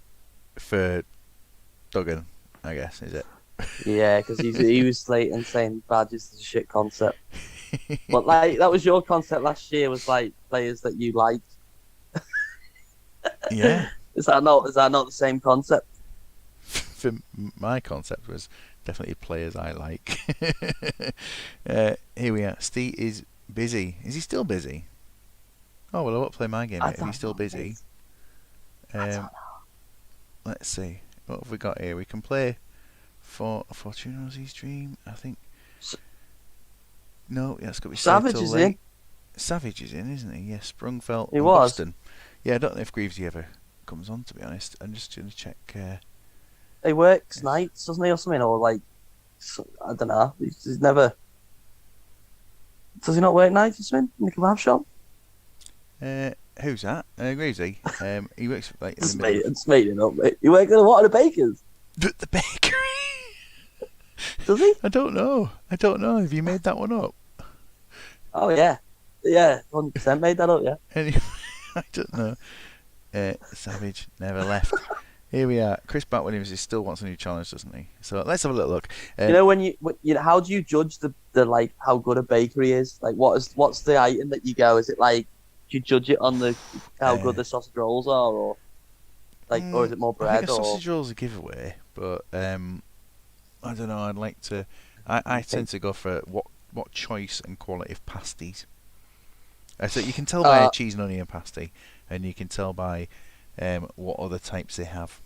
Speaker 1: For Duggan, I guess, is it?
Speaker 2: Yeah, because he was slating saying Badgers is a shit concept. But like that was your concept last year. Was like players that you liked.
Speaker 1: Yeah.
Speaker 2: Is that not the same concept?
Speaker 1: For my concept was definitely players I like. Here we are. Steve is busy. Is he still busy? Oh well, I won't play my game yet. If he's still busy. Let's see. What have we got here? We can play for Fortunosi's Dream, I think. No, that's got to be
Speaker 2: Savage
Speaker 1: till
Speaker 2: is
Speaker 1: late.
Speaker 2: in.
Speaker 1: Savage is in, isn't he? Yes, Sprungfelt
Speaker 2: He
Speaker 1: and
Speaker 2: was.
Speaker 1: Boston. Yeah, I don't know if Greavesy ever comes on, to be honest. I'm just going to check.
Speaker 2: He works nights, doesn't he, or something? Or like, I don't know. He's never. Does he not work nights or something in the kebab shop?
Speaker 1: Who's that? Greavesy. He works like in
Speaker 2: It's
Speaker 1: the middle.
Speaker 2: it's made it up, mate. He works at what, at the Bakers?
Speaker 1: The bakery.
Speaker 2: Does he?
Speaker 1: I don't know. Have you made that one up?
Speaker 2: Oh yeah, 100% made that up. Yeah.
Speaker 1: Anyway, I don't know. Savage never left. Here we are. Chris Bat-Williams still wants a new challenge, doesn't he? So let's have a little look.
Speaker 2: You know how do you judge the like how good a bakery is? Like what's the item that you go? Is it like do you judge it on the how good the sausage rolls are, or like or is it more
Speaker 1: I
Speaker 2: bread?
Speaker 1: think a sausage roll's a giveaway, but I don't know. I'd like to. I tend to go for what choice and quality of pasties. So you can tell by a cheese and onion pasty, and you can tell by what other types they have.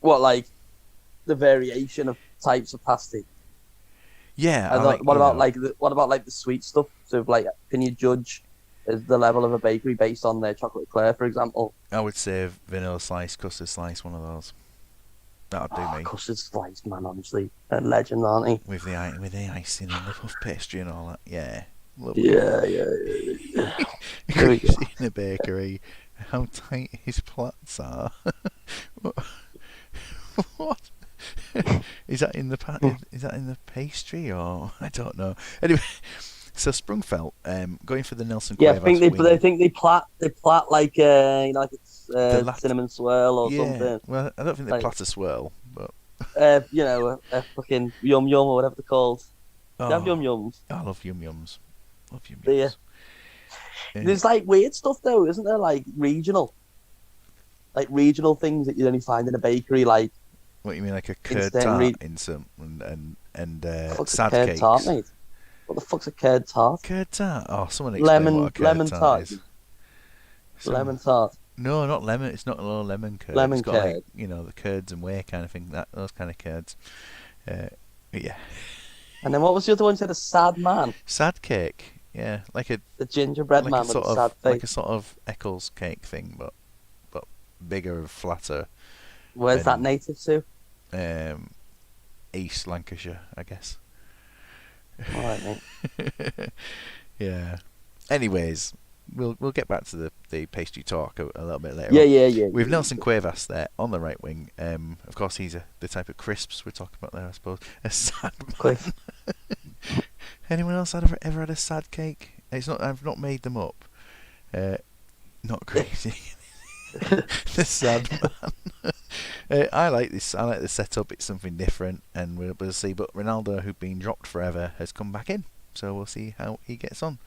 Speaker 2: What like the variation of types of pasty?
Speaker 1: Yeah.
Speaker 2: What about the sweet stuff? So like, can you judge the level of a bakery based on their chocolate eclair, for example?
Speaker 1: I would say vanilla slice, custard slice, one of those. That'll do me.
Speaker 2: Custard slice, man, honestly, a legend, aren't he?
Speaker 1: With the icing and the puff pastry and all that. Yeah. Lovely.
Speaker 2: Yeah.
Speaker 1: You see in a bakery how tight his plats are. What? Is that in the pastry or I don't know. Anyway, So Sprungfelt, going for the Nelson
Speaker 2: Yeah, I think
Speaker 1: Cuevas
Speaker 2: they
Speaker 1: wing.
Speaker 2: think they plait like like it's
Speaker 1: The lat,
Speaker 2: cinnamon swirl or
Speaker 1: yeah.
Speaker 2: something.
Speaker 1: Well, I don't think they
Speaker 2: Like
Speaker 1: platter swirl, but
Speaker 2: a fucking yum yum or whatever they're called. They have yum
Speaker 1: oh,
Speaker 2: yums.
Speaker 1: I love yum yums. Love yum
Speaker 2: Yeah.
Speaker 1: yums. Uh,
Speaker 2: There's like weird stuff though, isn't there? Like regional things that you only find in a bakery, like
Speaker 1: what you mean, like a
Speaker 2: in
Speaker 1: curd
Speaker 2: certain
Speaker 1: tart
Speaker 2: re-
Speaker 1: in some and
Speaker 2: the fuck's a
Speaker 1: sad
Speaker 2: curd tart,
Speaker 1: cakes.
Speaker 2: mate? What the fuck's a curd tart?
Speaker 1: Curd tart. Oh, someone explain what a curd
Speaker 2: Lemon
Speaker 1: tart
Speaker 2: tart,
Speaker 1: is. Some
Speaker 2: lemon tart,
Speaker 1: No, not lemon. It's not a little lemon curd. It's
Speaker 2: lemon
Speaker 1: got like
Speaker 2: curd.
Speaker 1: the curds and whey kind of thing. Those kind of curds. But yeah,
Speaker 2: And then what was the other one? You said a sad man,
Speaker 1: sad cake. Yeah,
Speaker 2: the gingerbread
Speaker 1: like a
Speaker 2: man with a
Speaker 1: sort of
Speaker 2: sad face.
Speaker 1: Eccles cake thing, but bigger and flatter.
Speaker 2: Where's that
Speaker 1: And
Speaker 2: native to?
Speaker 1: um, East Lancashire, I guess.
Speaker 2: All right, mate.
Speaker 1: Yeah. Anyways, we'll get back to the pastry talk a little bit later
Speaker 2: Yeah,
Speaker 1: on.
Speaker 2: yeah, yeah.
Speaker 1: With
Speaker 2: Yeah.
Speaker 1: Nelson Cuevas there on the right wing. Of course, he's the type of crisps we're talking about there, I suppose. A sad man.
Speaker 2: Quick.
Speaker 1: Anyone else ever had a sad cake? It's not. I've not made them up. Not crazy. The sad man. I like this. I like the setup. It's something different, and we'll see. But Ronaldo, who'd been dropped forever, has come back in. So we'll see how he gets on.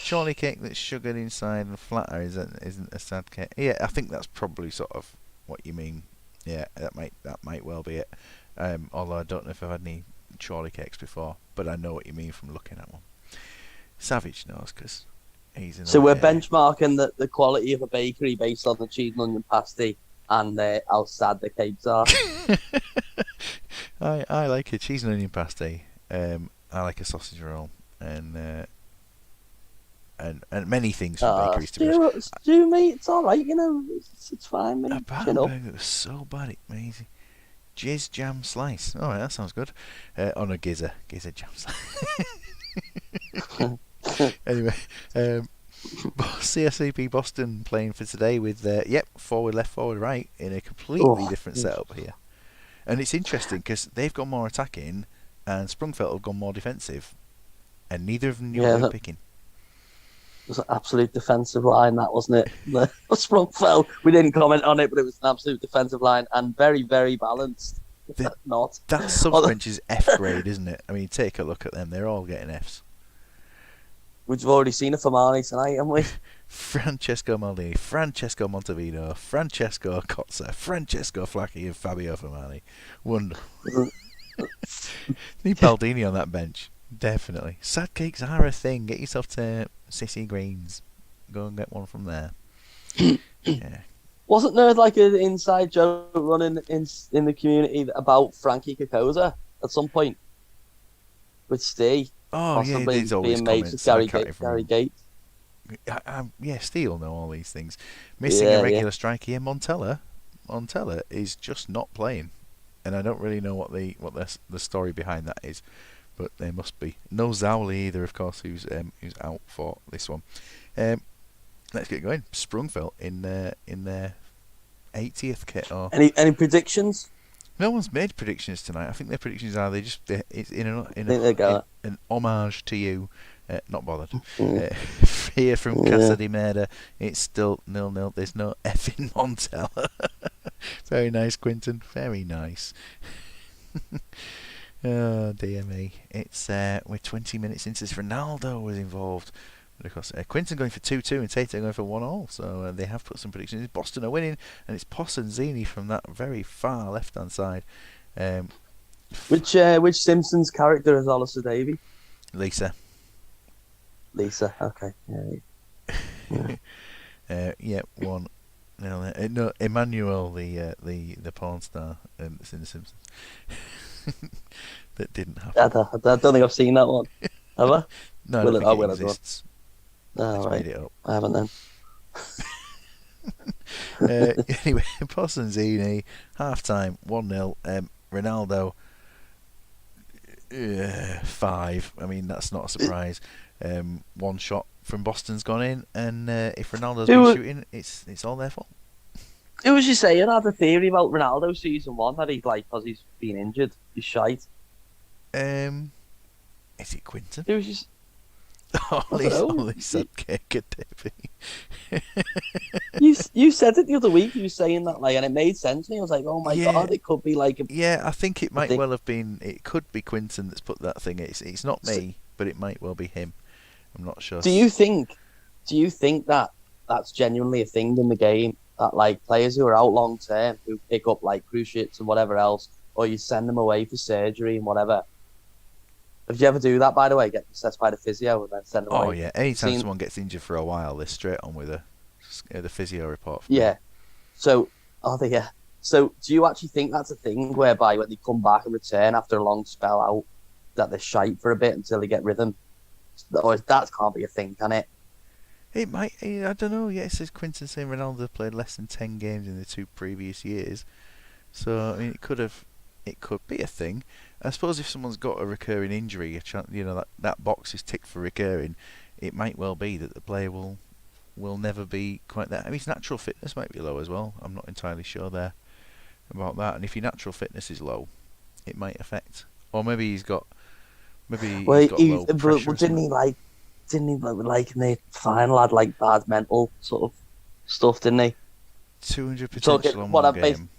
Speaker 1: Chorley cake that's sugared inside and flatter isn't a sad cake. Yeah, I think that's probably sort of what you mean. Yeah, that might well be it. Although I don't know if I've had any Chorley cakes before, but I know what you mean from looking at one. Savage knows because he's in.
Speaker 2: So we're benchmarking the quality of a bakery based on the cheese and onion pasty and how sad the cakes are.
Speaker 1: I like a cheese and onion pasty. I like a sausage roll and many things from bakeries to be honest.
Speaker 2: Stew, mate, it's all right, it's fine, mate.
Speaker 1: A Battenberg that was so bad it made jizz jam slice. All right, that sounds good. On a gizzard jam slice. Anyway, CSCP Boston playing for today with forward, left, forward, right in a completely different setup here. And it's interesting because they've gone more attacking and Sprungfelt have gone more defensive, and neither of them knew what they were picking.
Speaker 2: It was an absolute defensive line, that wasn't it? Sprungfelt, we didn't comment on it, but it was an absolute defensive line and very, very balanced.
Speaker 1: That sub-bench is F grade, isn't it? I mean, take a look at them; they're all getting Fs.
Speaker 2: We've already seen a Famani tonight, haven't we?
Speaker 1: Francesco Maldini, Francesco Montevideo, Francesco Cozza, Francesco Flacchi, and Fabio Famani. Wonderful. Need Baldini on that bench. Definitely. Sad cakes are a thing. Get yourself to Sissy Greens. Go and get one from there. Yeah.
Speaker 2: Wasn't there like an inside joke running in the community about Frankie Kokoza at some point? With Steve?
Speaker 1: Oh,
Speaker 2: possibly
Speaker 1: yeah, there's always
Speaker 2: being mates
Speaker 1: comments.
Speaker 2: with Gary Gates.
Speaker 1: Yeah, Steele know all these things. Missing a regular striker here. Montella is just not playing. And I don't really know what the story behind that is. But there must be. No Zowli either, of course, who's out for this one. Let's get going. Sprungfelt in their 80th kit. Or
Speaker 2: Any predictions?
Speaker 1: no one's made predictions tonight. I think their predictions are it's in an homage to you. Not bothered. Here from Casa di Merda, it's still 0-0. There's no F in Montella. Very nice, Quinton. Very nice. Oh dear me. It's we're 20 minutes into this. Ronaldo was involved. But of course, Quinton going for 2-2 and Tato going for 1-1. So they have put some predictions. Boston are winning, and it's Possenzini from that very far left-hand side.
Speaker 2: Which Simpsons character is Alistair Davey?
Speaker 1: Lisa.
Speaker 2: Okay. Yeah.
Speaker 1: 1. No, Emmanuel, the porn star that's in The Simpsons. That didn't happen.
Speaker 2: I don't think I've seen that one. Have I?
Speaker 1: No, I don't think it exists.
Speaker 2: Oh, right.
Speaker 1: Made it up.
Speaker 2: I haven't then.
Speaker 1: Anyway, Possenzini, half-time, 1-0. Ronaldo, 5. I mean, that's not a surprise. One shot from Boston's gone in, and if Ronaldo's been shooting, it's all their fault.
Speaker 2: Who was you saying had a theory about Ronaldo season 1 that he's like, because he's been injured, he's shite?
Speaker 1: Is it Quinton?
Speaker 2: Who was I don't know.
Speaker 1: Ollie said cake a Davy.
Speaker 2: You said it the other week. You were saying that like, and it made sense to me. I was like, oh my
Speaker 1: Yeah,
Speaker 2: god, it could be like
Speaker 1: yeah. I think it
Speaker 2: a
Speaker 1: might
Speaker 2: thing.
Speaker 1: well have been. It could be Quinton that's put that thing. It's not me, but it might well be him. I'm not sure.
Speaker 2: Do you think? Do you think that that's genuinely a thing in the game? That like players who are out long term who pick up like cruise ships and whatever else, or you send them away for surgery and whatever. Did you ever do that? By the way, get assessed by the physio and then send them
Speaker 1: Oh
Speaker 2: away.
Speaker 1: yeah. Anytime
Speaker 2: Seen?
Speaker 1: someone gets injured for a while, they're straight on with the physio report for me.
Speaker 2: Yeah. So, oh yeah. So, do you actually think that's a thing whereby when they come back and return after a long spell out, that they're shite for a bit until they get rhythm? Or that can't be a thing, can it?
Speaker 1: It might. I don't know. Yeah, it says Quinton saying Ronaldo played less than 10 games in the 2 previous years. So I mean, it could have. It could be a thing. I suppose if someone's got a recurring injury, that box is ticked for recurring, it might well be that the player will never be quite there. I mean, his natural fitness might be low as well. I'm not entirely sure there about that. And if your natural fitness is low, it might affect. Or maybe
Speaker 2: Well,
Speaker 1: he's got low pressure or
Speaker 2: didn't
Speaker 1: something.
Speaker 2: he like in the final had like bad mental sort of stuff, didn't he?
Speaker 1: 200
Speaker 2: Talking
Speaker 1: potential on
Speaker 2: what
Speaker 1: one
Speaker 2: I based.
Speaker 1: game,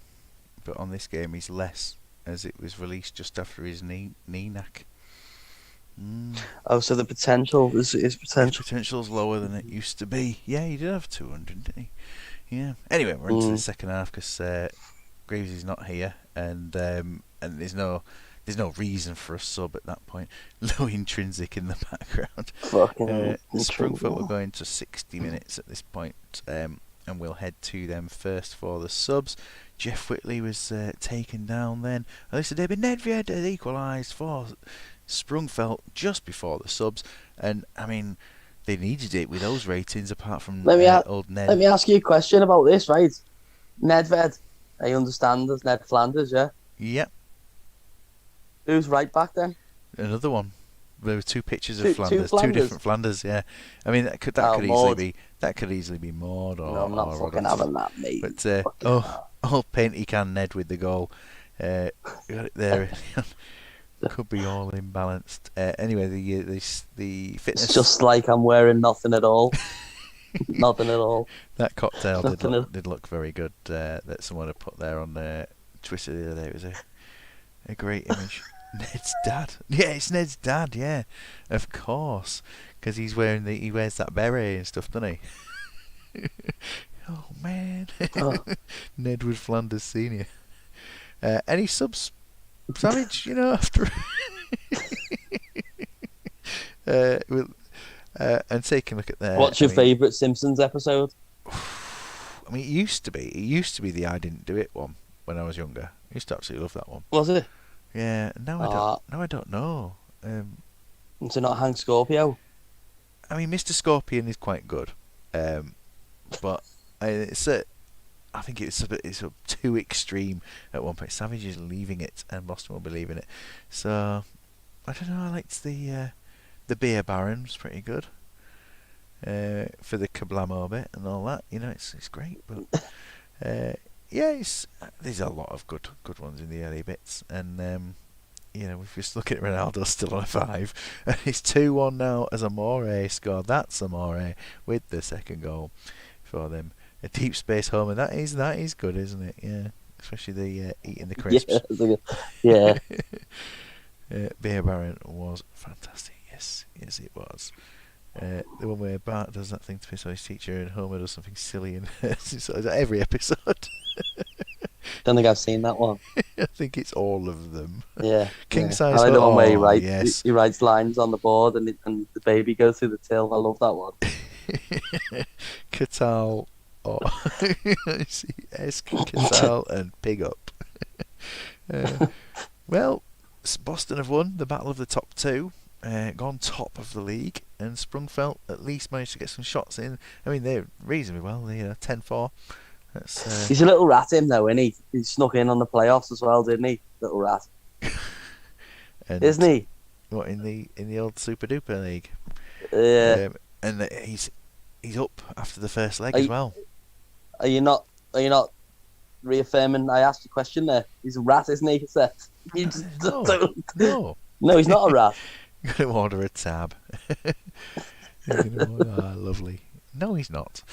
Speaker 1: but on this game he's less, as it was released just after his knee knack.
Speaker 2: Oh, so the potential is
Speaker 1: His
Speaker 2: potential.
Speaker 1: potential's lower than it used to be. Yeah, he did have 200, didn't he? Yeah. Anyway, we're into the second half because Graves is not here, and there's no reason for a sub at that point. Low intrinsic in the background.
Speaker 2: Fucking
Speaker 1: Sprungfeld will go into 60 minutes at this point, and we'll head to them first for the subs. Jeff Whitley was taken down then. Alyssa David Nedved had equalised for Sprungfeld just before the subs, and I mean they needed it with those ratings. Apart from old Ned.
Speaker 2: Let me ask you a question about this, right? Nedved, I understand as Ned Flanders, yeah.
Speaker 1: Yep,
Speaker 2: Who's right back then?
Speaker 1: another one. There were 2 pictures of Flanders,
Speaker 2: Flanders.
Speaker 1: 2 different Flanders. Yeah, I mean that could easily be Maud or.
Speaker 2: No, I'm not
Speaker 1: or
Speaker 2: fucking having that, mate.
Speaker 1: But old painty can Ned with the goal. You got it there. Could be all imbalanced. Anyway, the fitness.
Speaker 2: It's just like I'm wearing nothing at all. Nothing at all.
Speaker 1: That cocktail did look very good. That someone had put there on Twitter the other day. It was a great image. Ned's dad. Yeah, it's Ned's dad. Yeah, of course, because he wears that beret and stuff, doesn't he? Oh man, Nedwood Flanders Senior. Any subs? Savage, after. And taking a look at there.
Speaker 2: What's your favourite Simpsons episode?
Speaker 1: I mean, it used to be the I Didn't Do It one when I was younger. I used to absolutely love that one.
Speaker 2: Was it?
Speaker 1: Yeah. Now I don't know.
Speaker 2: So not Hank Scorpio.
Speaker 1: I mean, Mr. Scorpion is quite good, but I think it's too extreme at one point. Savage is leaving it, and Boston will be leaving it. So I don't know. I liked the Beer Baron was pretty good for the Kablamo bit and all that. It's great, but there's a lot of good ones in the early bits, and we're just looking at Ronaldo still on a 5, and it's 2-1 now as Amore scored. That's Amore with the second goal for them. A deep space home, and that is good, isn't it? Yeah, especially the eating the crisps.
Speaker 2: Yeah.
Speaker 1: Beer Baron was fantastic. Yes, it was. The one where Bart does that thing to piss on his teacher, and Homer does something silly, and every episode.
Speaker 2: Don't think I've seen that one.
Speaker 1: I think it's all of them.
Speaker 2: Yeah.
Speaker 1: King size.
Speaker 2: I like the one where
Speaker 1: yes.
Speaker 2: he writes lines on the board, and the baby goes through the till. I love that one.
Speaker 1: Catal. Catal and Pig Up. Well, Boston have won the battle of the top 2, gone top of the league, and Sprungfeld at least managed to get some shots in. I mean, they're reasonably well. They're 10-4.
Speaker 2: He's a little rat, him though, isn't he? He snuck in on the playoffs as well, didn't he? Little rat, isn't he?
Speaker 1: What in the old Super Duper League?
Speaker 2: Yeah.
Speaker 1: And he's up after the first leg as well.
Speaker 2: Are you not reaffirming? I asked a question there. He's a rat, isn't he? No, he's not a rat.
Speaker 1: Going to order a tab. He's going to order. Ah, lovely. No, he's not.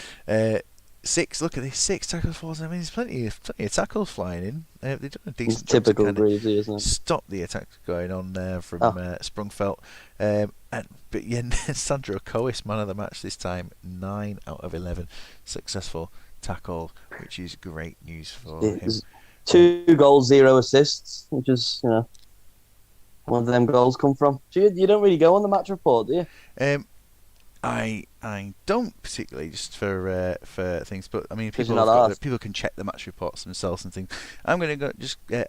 Speaker 1: 6. Look at this. 6 tackles for. I mean, there's plenty of tackles flying in. They've done a
Speaker 2: It's
Speaker 1: decent job to
Speaker 2: typical
Speaker 1: kind of
Speaker 2: Greavesy, isn't it?
Speaker 1: stop the attack going on there from
Speaker 2: Oh,
Speaker 1: Sprungfelt. But yeah, Sandro Cois, man of the match this time. 9 out of 11 successful tackle, which is great news for him.
Speaker 2: it's 2 goals, 0 assists, which is, one of them goals come from. So you don't really go on the match report, do you?
Speaker 1: I don't particularly, just for things, but I mean
Speaker 2: Because
Speaker 1: people can check the match reports themselves and things. I'm gonna go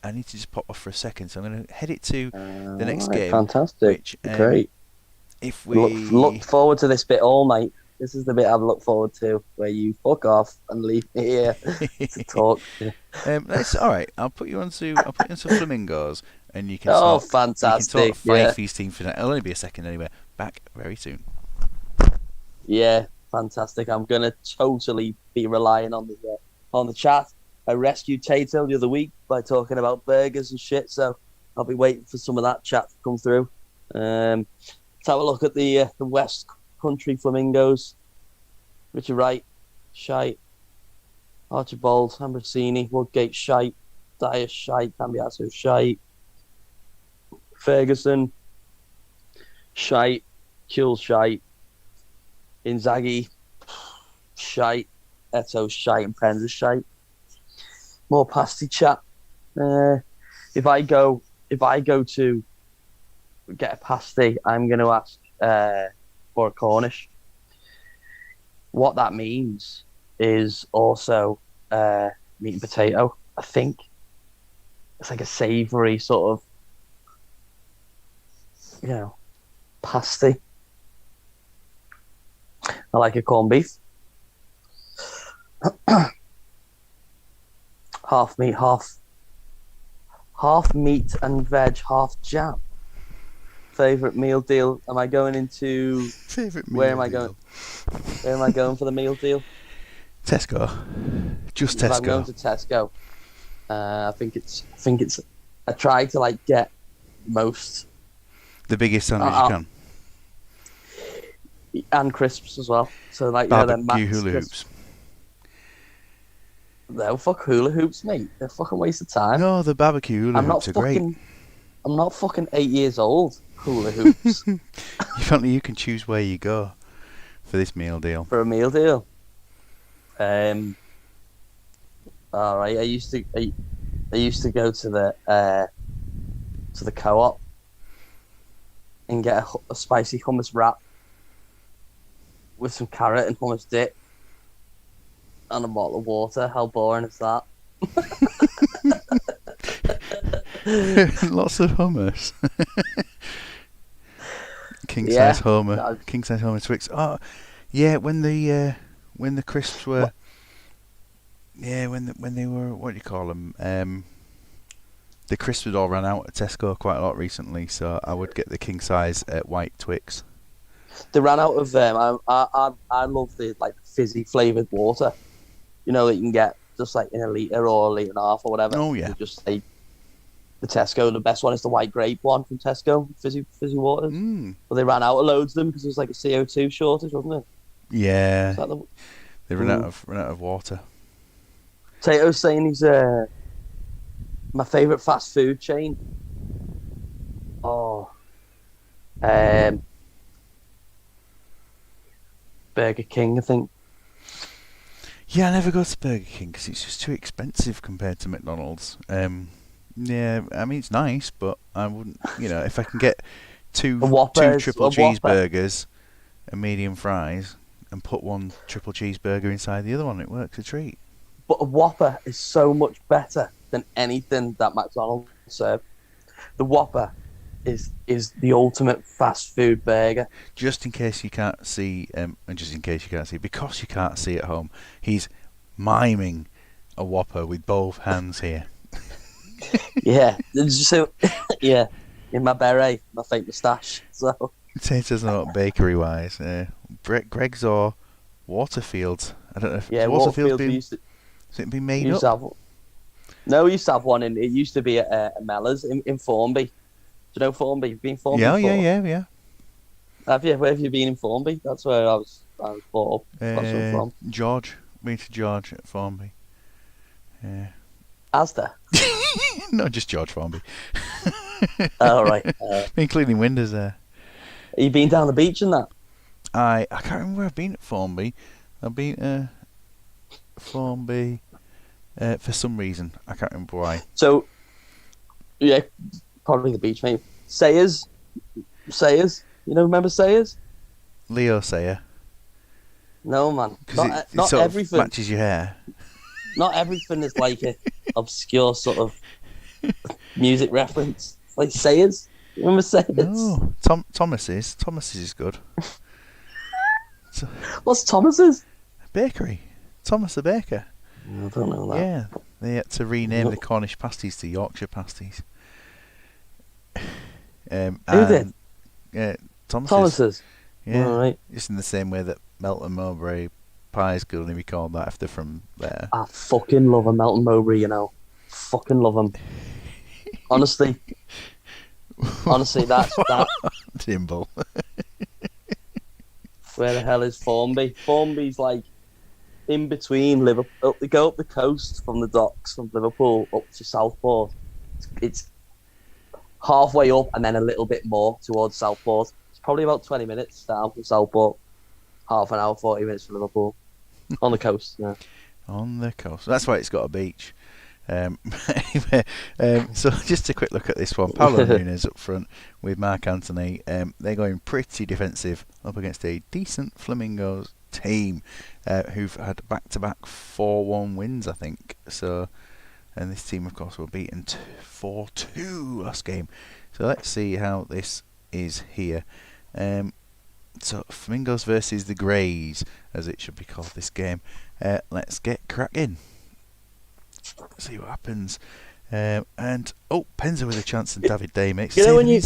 Speaker 1: I need to just pop off for a second, so I'm gonna head it to the next game.
Speaker 2: Fantastic,
Speaker 1: Which,
Speaker 2: great.
Speaker 1: If we
Speaker 2: Look forward to this bit all night. This is the bit I've looked forward to, where you fuck off and leave me here to talk.
Speaker 1: That's all right. I'll put you onto Flamingos, and you can
Speaker 2: fantastic!
Speaker 1: You can talk Fifey's team for that. It'll only be a second anyway. Back very soon.
Speaker 2: Yeah, fantastic. I'm gonna totally be relying on the chat. I rescued Tato the other week by talking about burgers and shit, so I'll be waiting for some of that chat to come through. Let's have a look at the West Country Flamingos. Richard Wright, shite. Archibald, Ambrosini, Woodgate, shite. Dyer, shite. Cambiasso, shite. Ferguson, shite. Kuhl, shite. Inzaghi, shite. Eto, shite. And Penza, shite. More pasty chat. If I go to get a pasty, I'm going to ask for a Cornish. What that means is also meat and potato. I think it's like a savoury sort of, pasty. I like a corned beef. Half meat and veg, half jam. Favourite meal deal? Am I going into
Speaker 1: Favourite meal
Speaker 2: where am I
Speaker 1: deal?
Speaker 2: going? Where am I going for the meal deal?
Speaker 1: Tesco. Just
Speaker 2: If
Speaker 1: Tesco.
Speaker 2: I'm going to Tesco, I think it's. I try to get most
Speaker 1: The biggest sandwich you can.
Speaker 2: and crisps as well. So them
Speaker 1: Barbecue
Speaker 2: Max
Speaker 1: hula
Speaker 2: crisps.
Speaker 1: hoops.
Speaker 2: No, fuck hula hoops, mate. They're a fucking waste of time.
Speaker 1: No, the barbecue hula
Speaker 2: I'm not
Speaker 1: hoops are great.
Speaker 2: I'm not fucking 8 years old. Hula hoops
Speaker 1: If only you can choose where you go for this meal deal.
Speaker 2: for a meal deal. All right. I used to go to the co-op and get a spicy hummus wrap with some carrot and hummus dip and a bottle of water. How boring is that?
Speaker 1: Lots of hummus. King
Speaker 2: Yeah.
Speaker 1: size Homer Twix. Oh, yeah. When the crisps were, when they were, what do you call them? The crisps had all ran out at Tesco quite a lot recently, so I would get the king size white Twix.
Speaker 2: They ran out of them. I love the fizzy flavored water. That you can get just in a litre or a litre and a half or whatever.
Speaker 1: Oh yeah.
Speaker 2: Just the Tesco. The best one is the white grape one from Tesco. Fizzy water. But they ran out of loads of them because there was a CO2 shortage, wasn't it?
Speaker 1: Yeah. They ran out of water.
Speaker 2: Tato's saying he's my favourite fast food chain. Oh, Burger King, I think.
Speaker 1: Yeah, I never go to Burger King because it's just too expensive compared to McDonald's. Yeah, I mean it's nice, but I wouldn't. If I can get two triple cheeseburgers, a medium fries, and put one triple cheeseburger inside the other one, it works a treat.
Speaker 2: But a Whopper is so much better than anything that McDonald's serve. The Whopper is the ultimate fast food burger.
Speaker 1: Just in case you can't see, because you can't see at home, he's miming a Whopper with both hands here.
Speaker 2: Yeah, yeah, in my beret, my fake moustache. So
Speaker 1: Potatoes not bakery wise. Greg's or Waterfield. I don't know if
Speaker 2: Waterfield
Speaker 1: has it been made up?
Speaker 2: No, we used to have one it used to be at Mellors in Formby. you know Formby? You've been Formby
Speaker 1: Yeah, yeah,
Speaker 2: before?
Speaker 1: yeah, yeah.
Speaker 2: Have you? Where have you been in Formby? That's where I was brought up. Got some from.
Speaker 1: George. Me to George at Formby. Yeah.
Speaker 2: Asda.
Speaker 1: Not just George Formby.
Speaker 2: All right.
Speaker 1: Been cleaning windows there.
Speaker 2: You been down the beach and that?
Speaker 1: I can't remember where I've been at Formby. I've been to Formby for some reason. I can't remember why.
Speaker 2: So yeah, probably the beach, mate. Sayers. You know, remember Sayers?
Speaker 1: Leo Sayer.
Speaker 2: No, man.
Speaker 1: Because it
Speaker 2: Not
Speaker 1: sort of
Speaker 2: everything.
Speaker 1: matches your hair.
Speaker 2: Not everything is like a obscure sort of music reference. Like Sayers. You remember Sayers?
Speaker 1: No. Thomas's. Thomas's is good.
Speaker 2: What's Thomas's?
Speaker 1: Bakery. Thomas the Baker.
Speaker 2: I don't know that.
Speaker 1: Yeah. They had to rename the Cornish pasties to Yorkshire pasties.
Speaker 2: Who did?
Speaker 1: Yeah,
Speaker 2: Thomas's.
Speaker 1: Yeah.
Speaker 2: All right.
Speaker 1: Just in the same way that Melton Mowbray pies could only be called that if they're from there.
Speaker 2: I fucking love a Melton Mowbray, you know. Fucking love him. Honestly, that's that.
Speaker 1: Timble.
Speaker 2: Where the hell is Formby? Formby's like in between Liverpool. They go up the coast from the docks from Liverpool up to Southport. It's halfway up and then a little bit more towards Southport. It's probably about 20 minutes down from Southport. Half an hour, 40 minutes from Liverpool. On the coast, yeah.
Speaker 1: On the coast. That's why it's got a beach. Anyway, so just a quick look at this one. Paulo Nunes up front with Mark Anthony. They're going pretty defensive up against a decent Flamingos team who've had back-to-back 4-1 wins, I think. So, and this team, of course, were beaten 4-2 last game. So let's see how this is here. So Flamingos versus the Greys, as it should be called, this game. Let's get cracking. See what happens. And Penza with a chance, and David Day makes.
Speaker 2: You know when you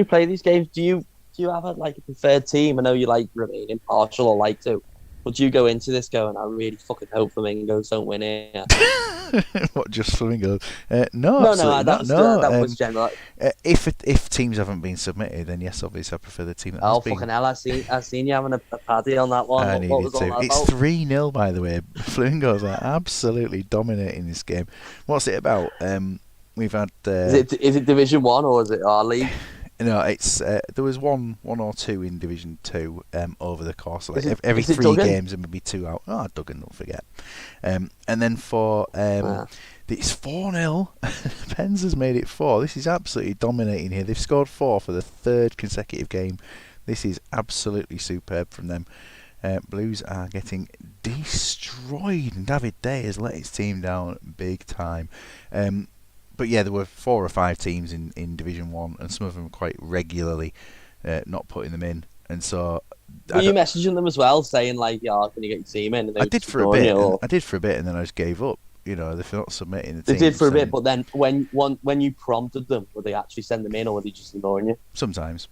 Speaker 2: play these games, do you have a preferred team? I know you remain impartial or like to, but do you go into this going, I really fucking hope Flamingos don't win it?
Speaker 1: What, just Flamingos? No,
Speaker 2: that was general.
Speaker 1: If teams haven't been submitted, then yes, obviously I prefer the team that has been.
Speaker 2: Oh fucking hell! I seen you having a paddy on that one.
Speaker 1: I needed to. It's 3-0, by the way. Flamingos are absolutely dominating this game. What's it about? We've had.
Speaker 2: Is it Division 1 or is it our league?
Speaker 1: No, it's there was one or two in Division 2 over the course of every 3 games, and maybe 2 out. Oh, Duggan, don't forget. And then for it's 4-0. Pens has made it 4. This is absolutely dominating here. They've scored 4 for the 3rd consecutive game. This is absolutely superb from them. Blues are getting destroyed, and David Day has let his team down big time. But yeah, there were 4 or 5 teams in Division 1, and some of them quite regularly not putting them in. And so...
Speaker 2: Were you messaging them as well, saying, can you get your team in? And
Speaker 1: I did for a bit, and then I just gave up. You know, they're not submitting the team.
Speaker 2: They did for a bit, but then when you prompted them, would they actually send them in, or were they just ignoring you?
Speaker 1: Sometimes.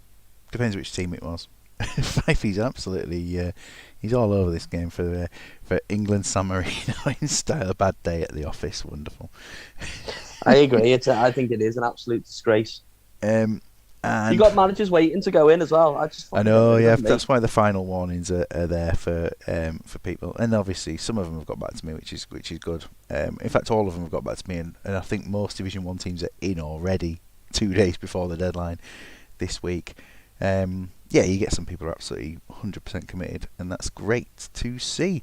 Speaker 1: Depends which team it was. Fifey's absolutely... he's all over this game for England San Marino in style. A bad day at the office. Wonderful.
Speaker 2: I agree. I think it is an absolute disgrace.
Speaker 1: And
Speaker 2: you got managers waiting to go in as well.
Speaker 1: I know, yeah. That's why the final warnings are there for people. And obviously, some of them have got back to me, which is good. In fact, all of them have got back to me, and I think most Division 1 teams are in already 2 days before the deadline this week. Yeah, you get some people who are absolutely 100% committed, and that's great to see.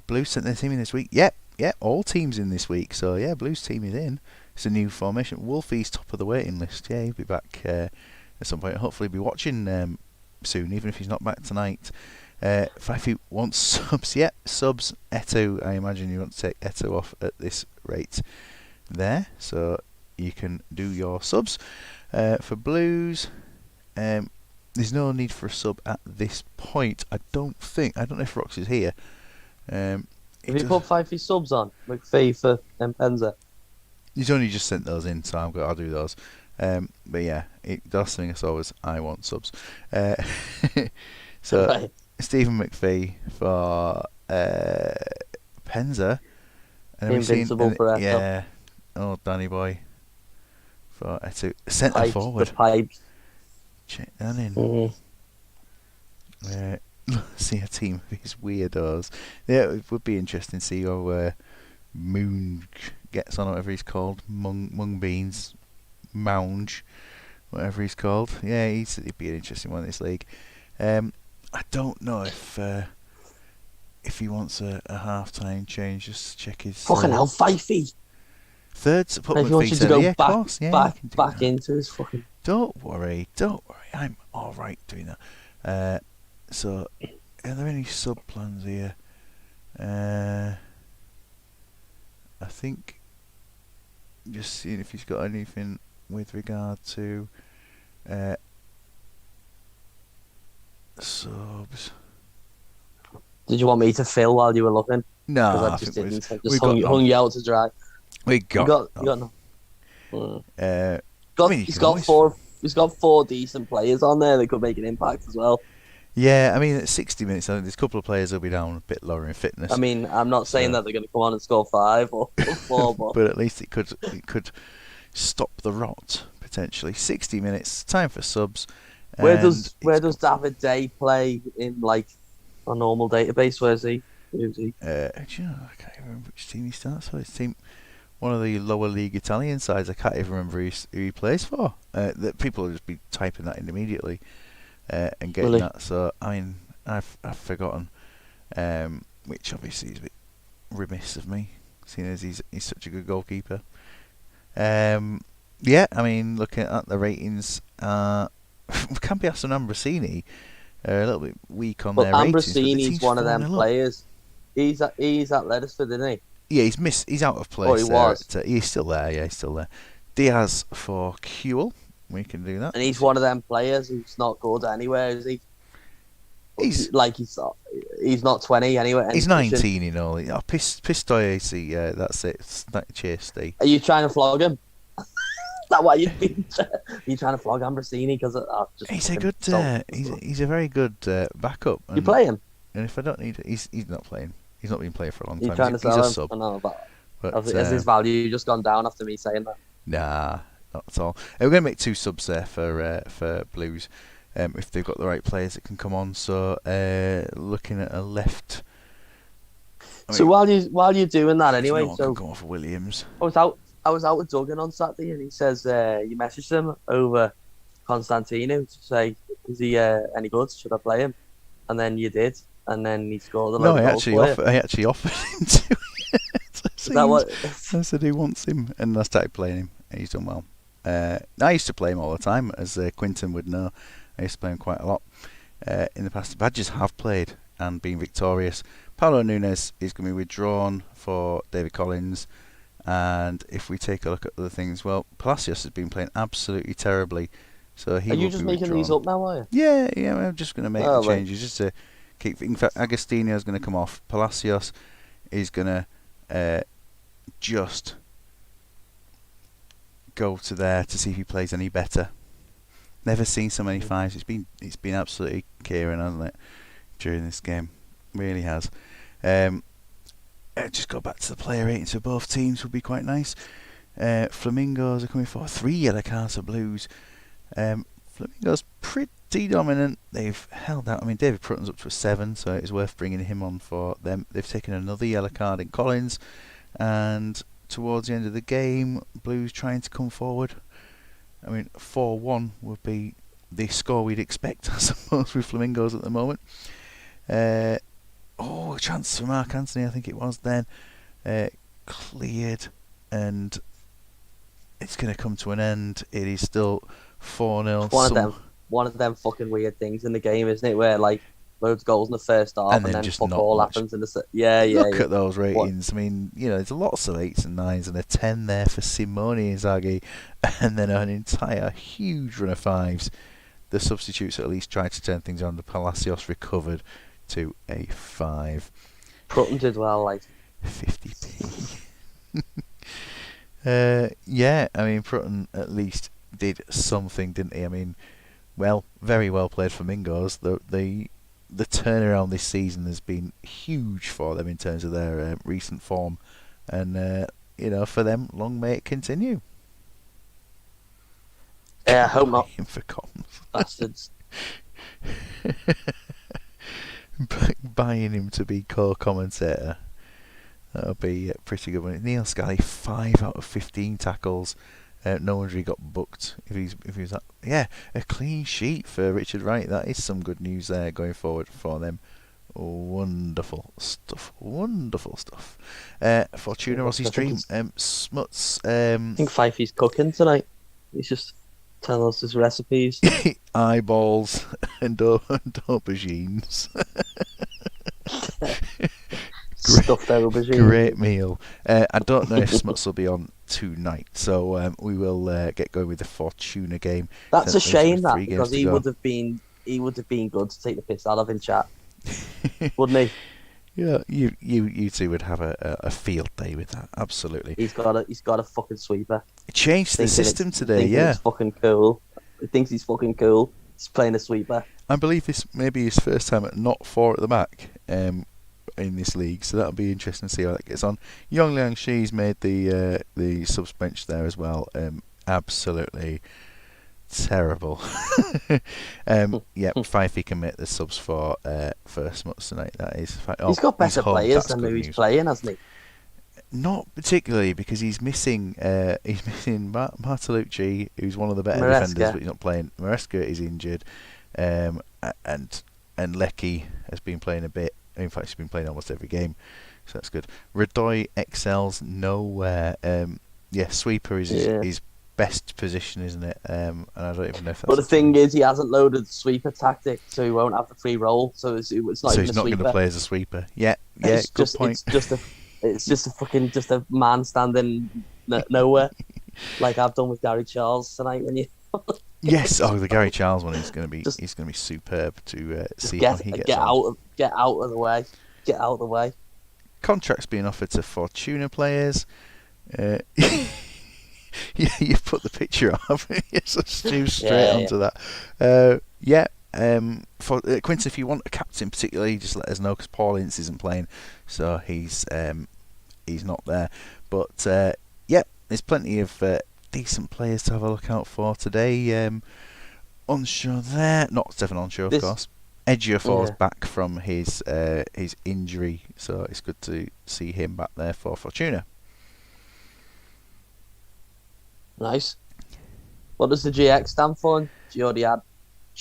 Speaker 1: Blues sent their team in this week. Yep, all teams in this week. So yeah, Blues team is in. It's a new formation. Wolfie's top of the waiting list. Yeah, he'll be back at some point. Hopefully, be watching soon, even if he's not back tonight. 5 feet wants subs. Yep, subs. Eto. I imagine you want to take Eto off at this rate there, so you can do your subs. For Blues, there's no need for a sub at this point. I don't know if Rox is here.
Speaker 2: Have you put 5 feet subs on? McPhee for Penza?
Speaker 1: He's only just sent those in, so I'll do those. But yeah, it does thing as always. I want subs. So right. Stephen McPhee for Penza.
Speaker 2: Invincible for Eto.
Speaker 1: Yeah. Oh, Danny boy. for a centre
Speaker 2: Pipes, the
Speaker 1: forward.
Speaker 2: pipes.
Speaker 1: Check that in.
Speaker 2: Mm.
Speaker 1: See a team of these weirdos. Yeah, it would be interesting to see how Moon gets on, whatever he's called. Mung Beans, Mounge, whatever he's called. Yeah, he'd be an interesting one in this league. I don't know if he wants a half-time change. Just check his
Speaker 2: Fucking hell, Fifey.
Speaker 1: third. Put
Speaker 2: And if he wants you to
Speaker 1: McPhee
Speaker 2: go
Speaker 1: yeah, of
Speaker 2: back,
Speaker 1: course. Yeah, you can do
Speaker 2: back
Speaker 1: that.
Speaker 2: into his fucking.
Speaker 1: Don't worry. I'm all right doing that. So, are there any sub plans here? I think just seeing if he's got anything with regard to subs.
Speaker 2: Did you want me to fill while you were looking?
Speaker 1: No,
Speaker 2: Because I
Speaker 1: I
Speaker 2: just
Speaker 1: think
Speaker 2: didn't. I
Speaker 1: we
Speaker 2: just
Speaker 1: got
Speaker 2: hung you out to dry.
Speaker 1: we
Speaker 2: You
Speaker 1: got.
Speaker 2: got no.
Speaker 1: I mean, you
Speaker 2: He's
Speaker 1: can
Speaker 2: got
Speaker 1: always-
Speaker 2: four. He's got 4 decent players on there that could make an impact as well.
Speaker 1: Yeah, I mean, at 60 minutes, I think there's a couple of players who'll be down a bit lower in fitness.
Speaker 2: I mean, I'm not saying
Speaker 1: So-
Speaker 2: that they're going to come on and score 5 or 4, but
Speaker 1: but at least it could stop the rot potentially. 60 minutes, time for subs.
Speaker 2: where
Speaker 1: and
Speaker 2: does
Speaker 1: it's
Speaker 2: David Day play in like a normal database? Where's he? Who's he?
Speaker 1: do you know, I can't even remember which team he starts for. His team, one of the lower league Italian sides. I can't even remember who he plays for. That people will just be typing that in immediately and getting
Speaker 2: Really?
Speaker 1: that. So I mean, I've forgotten, which obviously is a bit remiss of me, seeing as he's such a good goalkeeper. Yeah, I mean, looking at the ratings, Cambias and Ambrosini are a little bit weak on
Speaker 2: But
Speaker 1: their ratings. But the
Speaker 2: Ambrosini's
Speaker 1: team's
Speaker 2: one of them
Speaker 1: 4-0 up.
Speaker 2: players. He's at Leicester, isn't he?
Speaker 1: Yeah, he's out of place.
Speaker 2: Oh, he
Speaker 1: there
Speaker 2: was.
Speaker 1: he's still there. Yeah, he's still there. Diaz for Kuel. We can do that.
Speaker 2: And he's one of them players who's not good anywhere, is he?
Speaker 1: He's
Speaker 2: he's not 20 anyway.
Speaker 1: he's 19 in all. Oh, Pistoiesi, that's it. Chasty.
Speaker 2: Are you trying to flog him? Is that why you've been? You trying to flog Ambrosini because
Speaker 1: He's a good. He's a very good backup.
Speaker 2: You play him?
Speaker 1: And if I don't need it, he's not playing. He's not been playing for a long
Speaker 2: You
Speaker 1: time.
Speaker 2: trying to
Speaker 1: He's
Speaker 2: sell
Speaker 1: a
Speaker 2: him?
Speaker 1: sub.
Speaker 2: I know, but
Speaker 1: But,
Speaker 2: has his value just gone down after me saying that?
Speaker 1: Nah, not at all. We're going to make 2 subs there for Blues, if they've got the right players that can come on. So looking at a left.
Speaker 2: So while you're doing that anyway,
Speaker 1: no,
Speaker 2: so
Speaker 1: go off for Williams.
Speaker 2: I was out with Duggan on Saturday, and he says you messaged him over Constantino to say, is he any good? Should I play him? And then you did, and then he scored a
Speaker 1: No,
Speaker 2: load
Speaker 1: I
Speaker 2: of goals
Speaker 1: actually
Speaker 2: for you.
Speaker 1: I actually offered him to.
Speaker 2: Is that what?
Speaker 1: I said he wants him, and I started playing him, and he's done well. I used to play him all the time, as Quinton would know. I used to play him quite a lot in the past. The Badgers have played and been victorious. Paulo Nunes is going to be withdrawn for David Collins, and if we take a look at other things, well, Palacios has been playing absolutely terribly, so he
Speaker 2: Are
Speaker 1: will
Speaker 2: you just
Speaker 1: be
Speaker 2: making
Speaker 1: withdrawn.
Speaker 2: these up now, are you?
Speaker 1: Yeah, I'm just going to make
Speaker 2: Oh,
Speaker 1: the
Speaker 2: right.
Speaker 1: changes just to keep. In fact, Agostino is going to come off. Palacios is going to just go to there to see if he plays any better. Never seen so many 5s. It's been absolutely Kieran, hasn't it, during this game? Really has. Just go back to the player ratings for both teams would be quite nice. Flamingos are coming for 3 yellow cards for Blues. Flamingos pretty dominant. They've held out. I mean, David Prutton's up to a 7, so it's worth bringing him on for them. They've taken another yellow card in Collins, and towards the end of the game, Blues trying to come forward. I mean, 4-1 would be the score we'd expect, I suppose, with Flamingos at the moment. A chance for Mark Anthony, I think it was then. Cleared, and it's going to come to an end. It is still 4-0.
Speaker 2: One of them fucking weird things in the game, isn't it? Where like loads of goals in the first half,
Speaker 1: And
Speaker 2: and
Speaker 1: then
Speaker 2: then
Speaker 1: just
Speaker 2: fuck
Speaker 1: not
Speaker 2: all
Speaker 1: much.
Speaker 2: happens in the yeah.
Speaker 1: Look at those ratings. I mean, there's lots of 8s and 9s and a 10 there for Simone Inzaghi, and then an entire huge run of 5s. The substitutes at least tried to turn things on. The Palacios recovered to a 5.
Speaker 2: Prutton did well, like
Speaker 1: 50p. Yeah, I mean, Prutton at least did something, didn't he? I mean, well, very well played for Mingos. The turnaround this season has been huge for them in terms of their recent form, and for them, long may it continue.
Speaker 2: Yeah, I hope not.
Speaker 1: Him for comms.
Speaker 2: Bastards.
Speaker 1: Buying him to be co-commentator. That'll be pretty good. Neil Scally, 5 out of 15 tackles. No one's really got booked. If he's that, yeah, a clean sheet for Richard Wright. That is some good news there going forward for them. Wonderful stuff. Wonderful stuff. Fortuna Rossi's dream. Smuts.
Speaker 2: I think Fifey's cooking tonight. He's just telling us his recipes.
Speaker 1: Eyeballs and aubergines.
Speaker 2: Stuffed aubergine.
Speaker 1: Great meal. I don't know if Smuts will be on tonight, so we will get going with the Fortuna game.
Speaker 2: That's a shame, that,
Speaker 1: 3 games
Speaker 2: because
Speaker 1: to
Speaker 2: he
Speaker 1: go.
Speaker 2: would have been good to take the piss out of in chat, wouldn't he?
Speaker 1: Yeah, you two would have a field day with that. Absolutely.
Speaker 2: He's got a fucking sweeper.
Speaker 1: It changed the system today.
Speaker 2: It's fucking cool. He thinks he's fucking cool. He's playing a sweeper.
Speaker 1: I believe this may be his first time at not 4 at the back. In this league, so that'll be interesting to see how that gets on. Yong Liang Shi's made the subs bench there as well. Absolutely terrible. Yeah, Fifey can make the subs for Smuts tonight. That is.
Speaker 2: He's got better
Speaker 1: home.
Speaker 2: players
Speaker 1: That's
Speaker 2: than
Speaker 1: good
Speaker 2: who he's
Speaker 1: news.
Speaker 2: playing, hasn't he?
Speaker 1: Not particularly, because he's missing Martelluzzi, who's one of the better
Speaker 2: Maresca.
Speaker 1: defenders, but he's not playing. Maresca is injured, and Lecky has been playing a bit. In fact, he's been playing almost every game, so that's good. Radoy excels nowhere. Yeah, sweeper is his best position, isn't it? And I don't even know if that's.
Speaker 2: But the thing is, he hasn't loaded the sweeper tactic, so he won't have the free roll. So it's not
Speaker 1: so
Speaker 2: even
Speaker 1: he's
Speaker 2: a
Speaker 1: not
Speaker 2: sweeper.
Speaker 1: going to play as a sweeper. Yeah,
Speaker 2: It's
Speaker 1: good
Speaker 2: just,
Speaker 1: point.
Speaker 2: It's just a man standing nowhere, like I've done with Gary Charles tonight. When you
Speaker 1: Yes, the Gary Charles one is going to be superb to see how he gets on.
Speaker 2: Get out of the way. Get out of the way.
Speaker 1: Contracts being offered to Fortuna players. Yeah, you put the picture up. Yes, straight onto that. For Quinton, if you want a captain particularly, just let us know, because Paul Ince isn't playing, so he's not there. But yeah, there's plenty of decent players to have a look out for today. Onshore there, not Stefan Onshore, of course. Ejiofor's back from his injury, so it's good to see him back there for Fortuna.
Speaker 2: Nice. What does the GX stand for? Georgiad.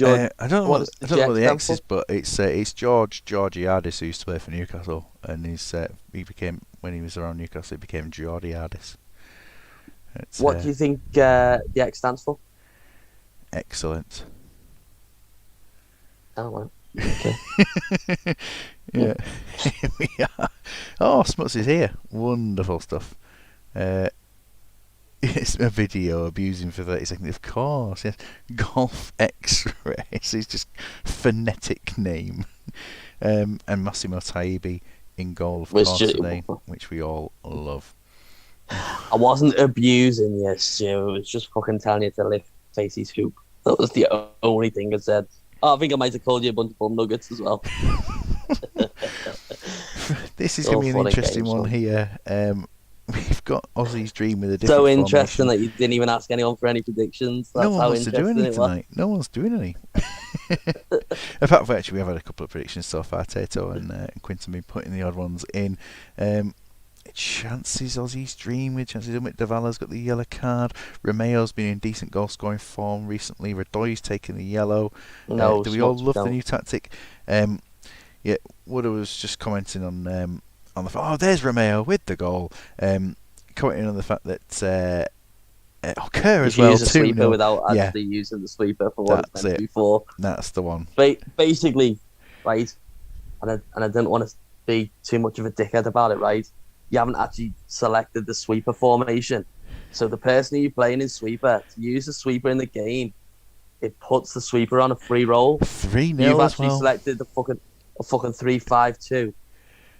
Speaker 1: I don't know what the X is, but it's Georgiadis, who used to play for Newcastle, and he became, when he was around Newcastle, he became Georgiadis.
Speaker 2: What do you think the X stands for?
Speaker 1: Excellent.
Speaker 2: Oh, well. Okay.
Speaker 1: Yeah. Here we are. Oh, Smuts is here. Wonderful stuff. It's a video abusing for 30 seconds. Of course, yes. Golf X-Rays. It's just phonetic name. And Massimo Taibi in goal, of course, today, which we all love.
Speaker 2: I wasn't abusing you, Stu. I was just fucking telling you to lift Facey's hoop. That was the only thing I said. Oh, I think I might have called you a bunch of bum nuggets as well.
Speaker 1: This is going to be an interesting one here. We've got Aussie's dream with a different
Speaker 2: so interesting
Speaker 1: formation.
Speaker 2: That you didn't even ask anyone for any predictions. That's
Speaker 1: no one
Speaker 2: how
Speaker 1: wants to do any tonight. No one's doing any. In fact, actually, we've had a couple of predictions so far. Tato and Quinton been putting the odd ones in. Chances Aussie's dream with chances. Davala's got the yellow card. Romeo's been in decent goal scoring form recently. Radoy's taken the yellow. Do we all love the new tactic? Yeah, Wooder was just commenting on the there's Romeo with the goal. Commenting on the fact that Kerr as well
Speaker 2: use a
Speaker 1: too.
Speaker 2: Sweeper without actually using the sweeper for what it's meant to be for.
Speaker 1: That's the one.
Speaker 2: Basically, right, and I didn't want to be too much of a dickhead about it, right? You haven't actually selected the sweeper formation. So the person who you're playing is sweeper. To use the sweeper in the game, it puts the sweeper on a free roll.
Speaker 1: 3-0
Speaker 2: You've actually
Speaker 1: as well.
Speaker 2: selected a fucking 3-5-2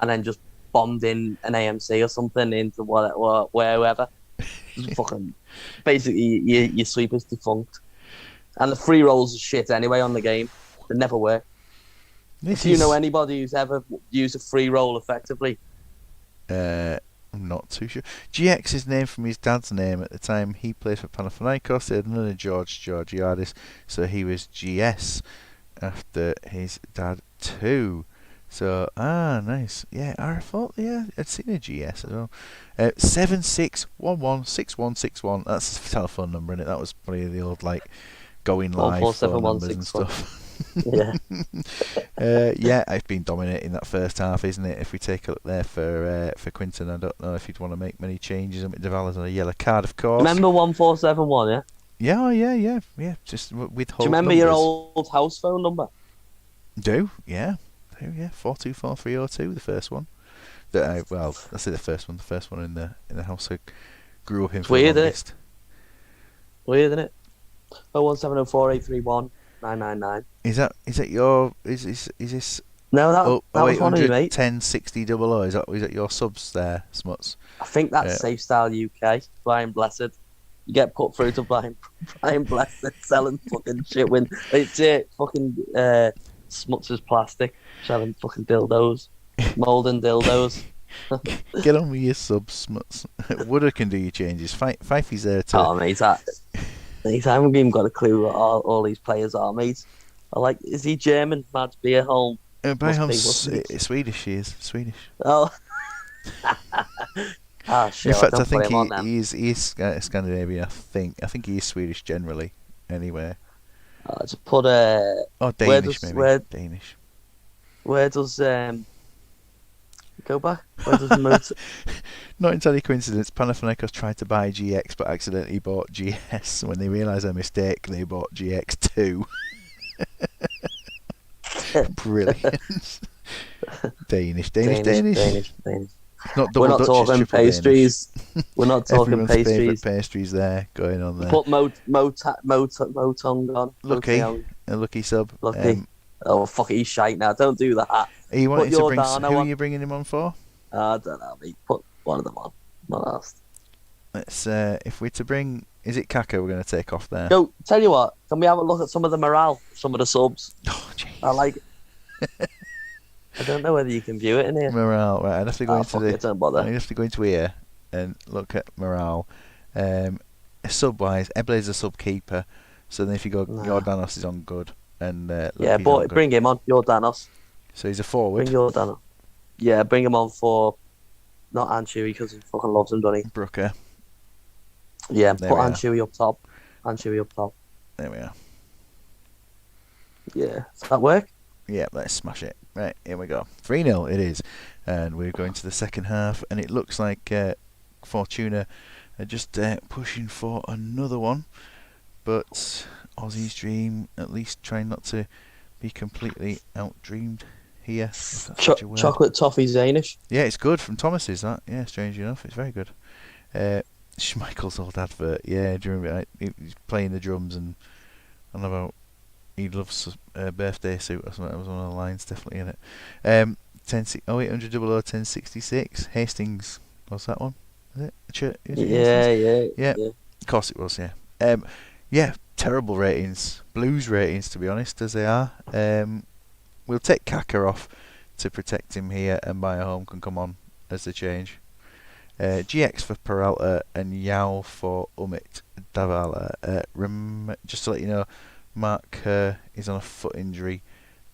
Speaker 2: and then just bombed in an AMC or something into wherever. Fucking basically your sweeper's defunct. And the free rolls are shit anyway on the game. They never work. If you know anybody who's ever used a free roll effectively?
Speaker 1: No, not too sure. GX is named from his dad's name at the time he played for Panathinaikos. They had another Georgiadis, so he was GS after his dad too. So, nice. Yeah, I thought, I'd seen a GS as well. 76116161. That's the telephone number, innit? That was probably the old, like, going live phone numbers and stuff.
Speaker 2: Yeah.
Speaker 1: I've been dominating that first half, isn't it? If we take a look there for Quinton, I don't know if you'd want to make many changes. Deval's on a yellow card, of course.
Speaker 2: Remember 1471, yeah?
Speaker 1: Yeah. Just with.
Speaker 2: Do you remember your old house phone number?
Speaker 1: Do 424302, the first one. I say the first one. The first one in the house I grew up in. For
Speaker 2: weird,
Speaker 1: the
Speaker 2: isn't it? Weird, isn't it? 01704831999.
Speaker 1: Is that your is this?
Speaker 2: No, that was one of you, mate.
Speaker 1: 106000. Is that your subs there, Smuts?
Speaker 2: I think that's Safe Style UK. Brian Blessed. You get put through to Brian Blessed selling fucking shit when it's fucking Smuts' Plastic selling fucking dildos, moulding dildos.
Speaker 1: Get on with your subs, Smuts. Woodard can do your changes. Fifey's there too.
Speaker 2: Oh mate, I haven't even got a clue what all these players are, mate. Is he German? Mads Beerholm.
Speaker 1: Beerholm's Swedish. She is Swedish.
Speaker 2: Oh. Shit,
Speaker 1: In fact, I think he is Scandinavian. I think he is Swedish generally. Anyway.
Speaker 2: Just put
Speaker 1: Danish maybe. Danish.
Speaker 2: Where does go back? Where does
Speaker 1: Not entirely coincidence. Panathinaikos tried to buy GX but accidentally bought GS. When they realised their mistake, they bought GX2. Brilliant. Danish.
Speaker 2: We're not talking pastries. We're not talking
Speaker 1: Everyone's
Speaker 2: pastries.
Speaker 1: Favourite pastries there going on there.
Speaker 2: Put Motong on.
Speaker 1: A lucky sub.
Speaker 2: Lucky. Fuck it, he's shite now. Don't do that.
Speaker 1: Are you wanting to bring? Who
Speaker 2: are
Speaker 1: you bringing him on for?
Speaker 2: I don't know, mate. Put one of them on. Not asked.
Speaker 1: Let's. If we're to bring, is it Kaka we're going to take off there?
Speaker 2: Yo, tell you what. Can we have a look at some of the morale? Some of the subs.
Speaker 1: Oh, jeez.
Speaker 2: I like it. I don't know whether you can view it in here.
Speaker 1: Morale, right? I'd have to go
Speaker 2: don't bother.
Speaker 1: I'd have to go into here and look at morale. Sub-wise, Eble's a sub-keeper, so then if you go, Jordanos is on good, and
Speaker 2: but bring him on, Jordanos.
Speaker 1: So he's a forward.
Speaker 2: Bring Jordanos. Yeah, bring him on for not Anchewy because he fucking loves him, doesn't he?
Speaker 1: Brooker.
Speaker 2: Yeah, put Anchewy up top. Anchewy up top.
Speaker 1: There we are.
Speaker 2: Yeah, does that work?
Speaker 1: Yeah, let's smash it. Right, here we go. 3-0 it is. And we're going to the second half, and it looks like Fortuna are just pushing for another one. But Aussie's dream, at least trying not to be completely out-dreamed here.
Speaker 2: Chocolate toffee Zanish.
Speaker 1: Yeah, it's good from Thomas's, that. Yeah, strangely enough, it's very good. Schmeichel's old advert, yeah, he's playing the drums and about he loves a birthday suit or something. That was one of the lines, definitely in it. 0800 1066 Hastings. What's that one? Is it?
Speaker 2: Yeah.
Speaker 1: Of course it was. Yeah. Terrible ratings, Blues ratings to be honest, as they are. We'll take Kaka off to protect him here, and Bayerholm can come on as the change. GX for Peralta and Yao for Umit Davala. Just to let you know, Mark is on a foot injury,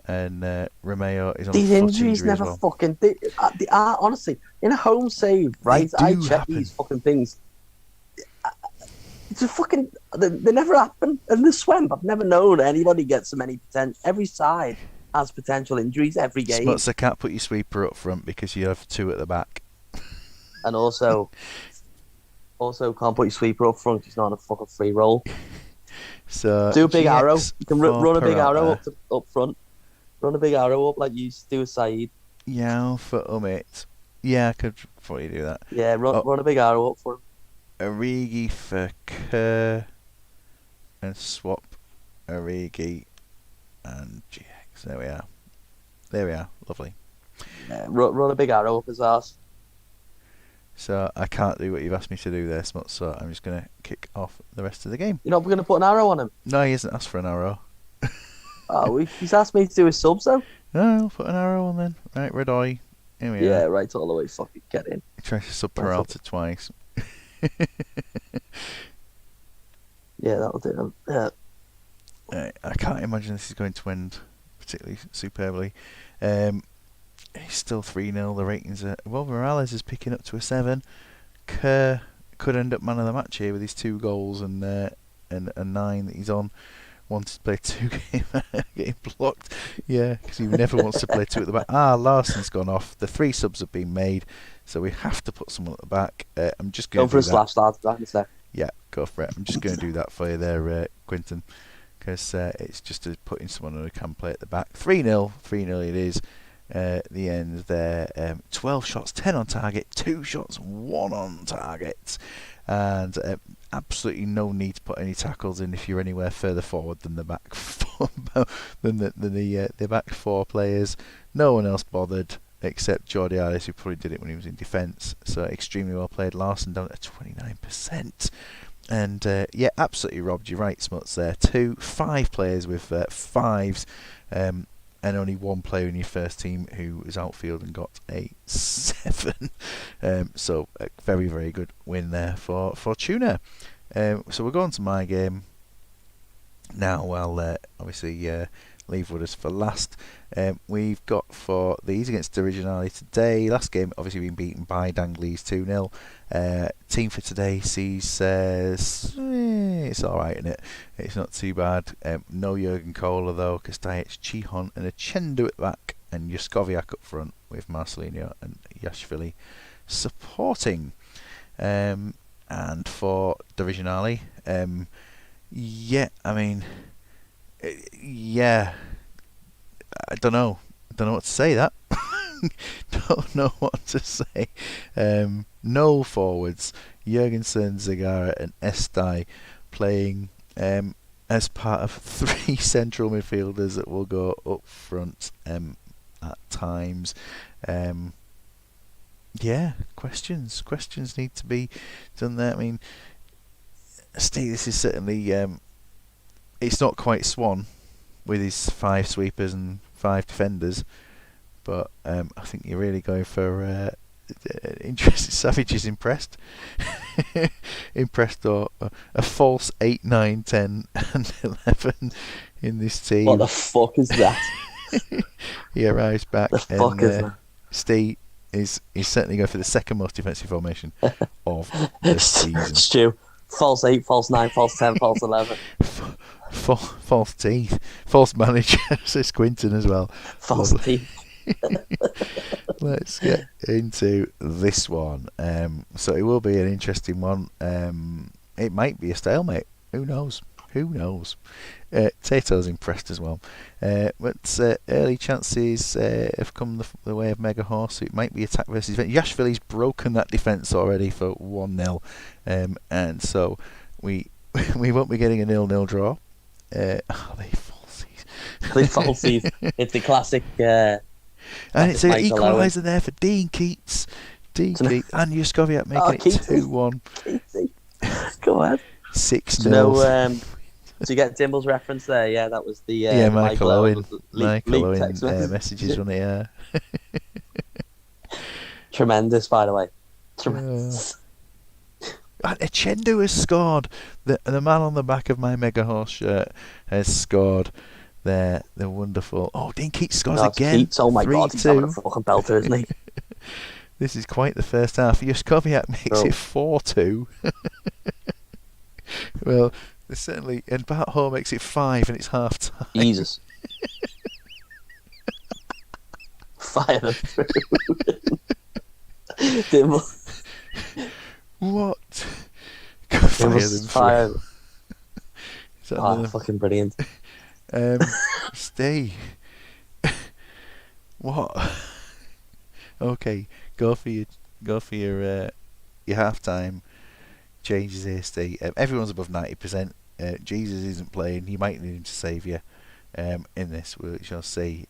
Speaker 1: and Romeo is on
Speaker 2: these
Speaker 1: a foot
Speaker 2: injuries
Speaker 1: injury
Speaker 2: never
Speaker 1: as well.
Speaker 2: fucking. They are honestly in a home save, right? I check these fucking things. It's a fucking. They never happen. And the Swemp, I've never known anybody get so many potential. Every side has potential injuries every game.
Speaker 1: Smuts, I can't put your sweeper up front because you have two at the back.
Speaker 2: And also can't put your sweeper up front. He's not on a fucking free roll.
Speaker 1: So
Speaker 2: do a big arrow. You can run a big arrow up front. Run a big arrow up like you used to do with Saeed.
Speaker 1: Yeah, for Umit. Yeah, I could probably do that.
Speaker 2: Yeah, run a big arrow up for him.
Speaker 1: Origi for Kerr, and swap Origi and GX. There we are. Lovely.
Speaker 2: Yeah, run a big arrow up his ass.
Speaker 1: So I can't do what you've asked me to do there, Smuts, so I'm just going to kick off the rest of the game.
Speaker 2: You're not going to put an arrow on him?
Speaker 1: No, he hasn't asked for an arrow.
Speaker 2: He's asked me to do his subs, though.
Speaker 1: No, I'll put an arrow on then. Right, Red Eye. Here we are.
Speaker 2: Yeah, right, all the way. Fucking get in.
Speaker 1: tries to sub Peralta twice.
Speaker 2: Yeah, that'll do. Yeah.
Speaker 1: I can't imagine this is going to end particularly superbly. It's still 3-0. The ratings are... Well, Morales is picking up to a 7. Kerr could end up man of the match here with his 2 goals and a 9 that he's on. Wanted to play 2 game, getting blocked. Yeah, because he never wants to play 2 at the back. Larson's gone off. The 3 subs have been made, so we have to put someone at the back. I'm just going to
Speaker 2: for
Speaker 1: do
Speaker 2: a slash start back in a sec.
Speaker 1: Yeah, go for it. I'm just going to do that for you there, Quinton, because it's just to put in someone who can play at the back. 3-0 it is. The end there. 12 shots, 10 on target, 2 shots, 1 on target, and absolutely no need to put any tackles in if you're anywhere further forward than the back four, than the back 4 players. No one else bothered except Jordi Arias, who probably did it when he was in defence. So extremely well played. Larson down at 29%. And yeah, absolutely robbed you right, Smuts there. 5 players with 5s. And only 1 player in your first team who was outfield and got a 7. So a very, very good win there for Fortuna. So we'll go on to my game now. I'll obviously leave Wooders for last. We've got for these against Originali today. Last game obviously been beaten by Dangley's 2-0. Team for today sees it's alright, isn't it? It's not too bad. No Jurgen Kohler though, Kastajic, Chihon and Achendu at the back, and Juskoviak up front with Marcelino and Yashvili supporting. And for Originali, yeah, I mean, yeah, I don't know what to say. That don't know what to say. No forwards. Jurgensen, Zagara, and Estai playing as part of 3 central midfielders that will go up front at times. Yeah, questions need to be done there. I mean, Steve, this is certainly it's not quite Swan with his 5 sweepers and 5 defenders, but I think you're really going for interested. Savage is impressed. Or a false 8, 9, 10 and 11 in this team.
Speaker 2: What the fuck is that?
Speaker 1: He arrives back,
Speaker 2: The fuck is that?
Speaker 1: Steve is certainly going for the second most defensive formation of the season.
Speaker 2: Stu, false 8, false 9, false 10, false 11.
Speaker 1: False teeth, false manager, says Quinton as well.
Speaker 2: False teeth.
Speaker 1: Let's get into this one. So it will be an interesting one. It might be a stalemate. Who knows? Tato's impressed as well. But early chances have come the way of Mega Horse. So it might be attack versus defense. Yashvili's broken that defence already for 1-0. And so we won't be getting a 0-0 draw. Are they falsies?
Speaker 2: It's the classic.
Speaker 1: And it's an equaliser there for Dean Keats. And Juskoviak making it 2-1.
Speaker 2: Go ahead.
Speaker 1: 6-0.
Speaker 2: Do you get Dimble's reference there? Yeah, that was the
Speaker 1: Michael Owen.
Speaker 2: Michael Owen
Speaker 1: messages on the air.
Speaker 2: Tremendous, by the way. Tremendous.
Speaker 1: And Achendu has scored. The man on the back of my Mega Horse shirt has scored. They're wonderful. Oh, Dean Keats scores again.
Speaker 2: Keats, oh my God, he's having a fucking belter, isn't he?
Speaker 1: This is quite the first half. Juskoviak makes it 4-2. Well, certainly, and Bart Ho makes it 5, and it's half time.
Speaker 2: Jesus. Fire them through. Dimble.
Speaker 1: What? Fire them through.
Speaker 2: Oh, fucking brilliant.
Speaker 1: Stay. What? Okay, go for your half time changes here, Steve. Everyone's above 90%. Jesus isn't playing. You might need him to save you in this. We shall see.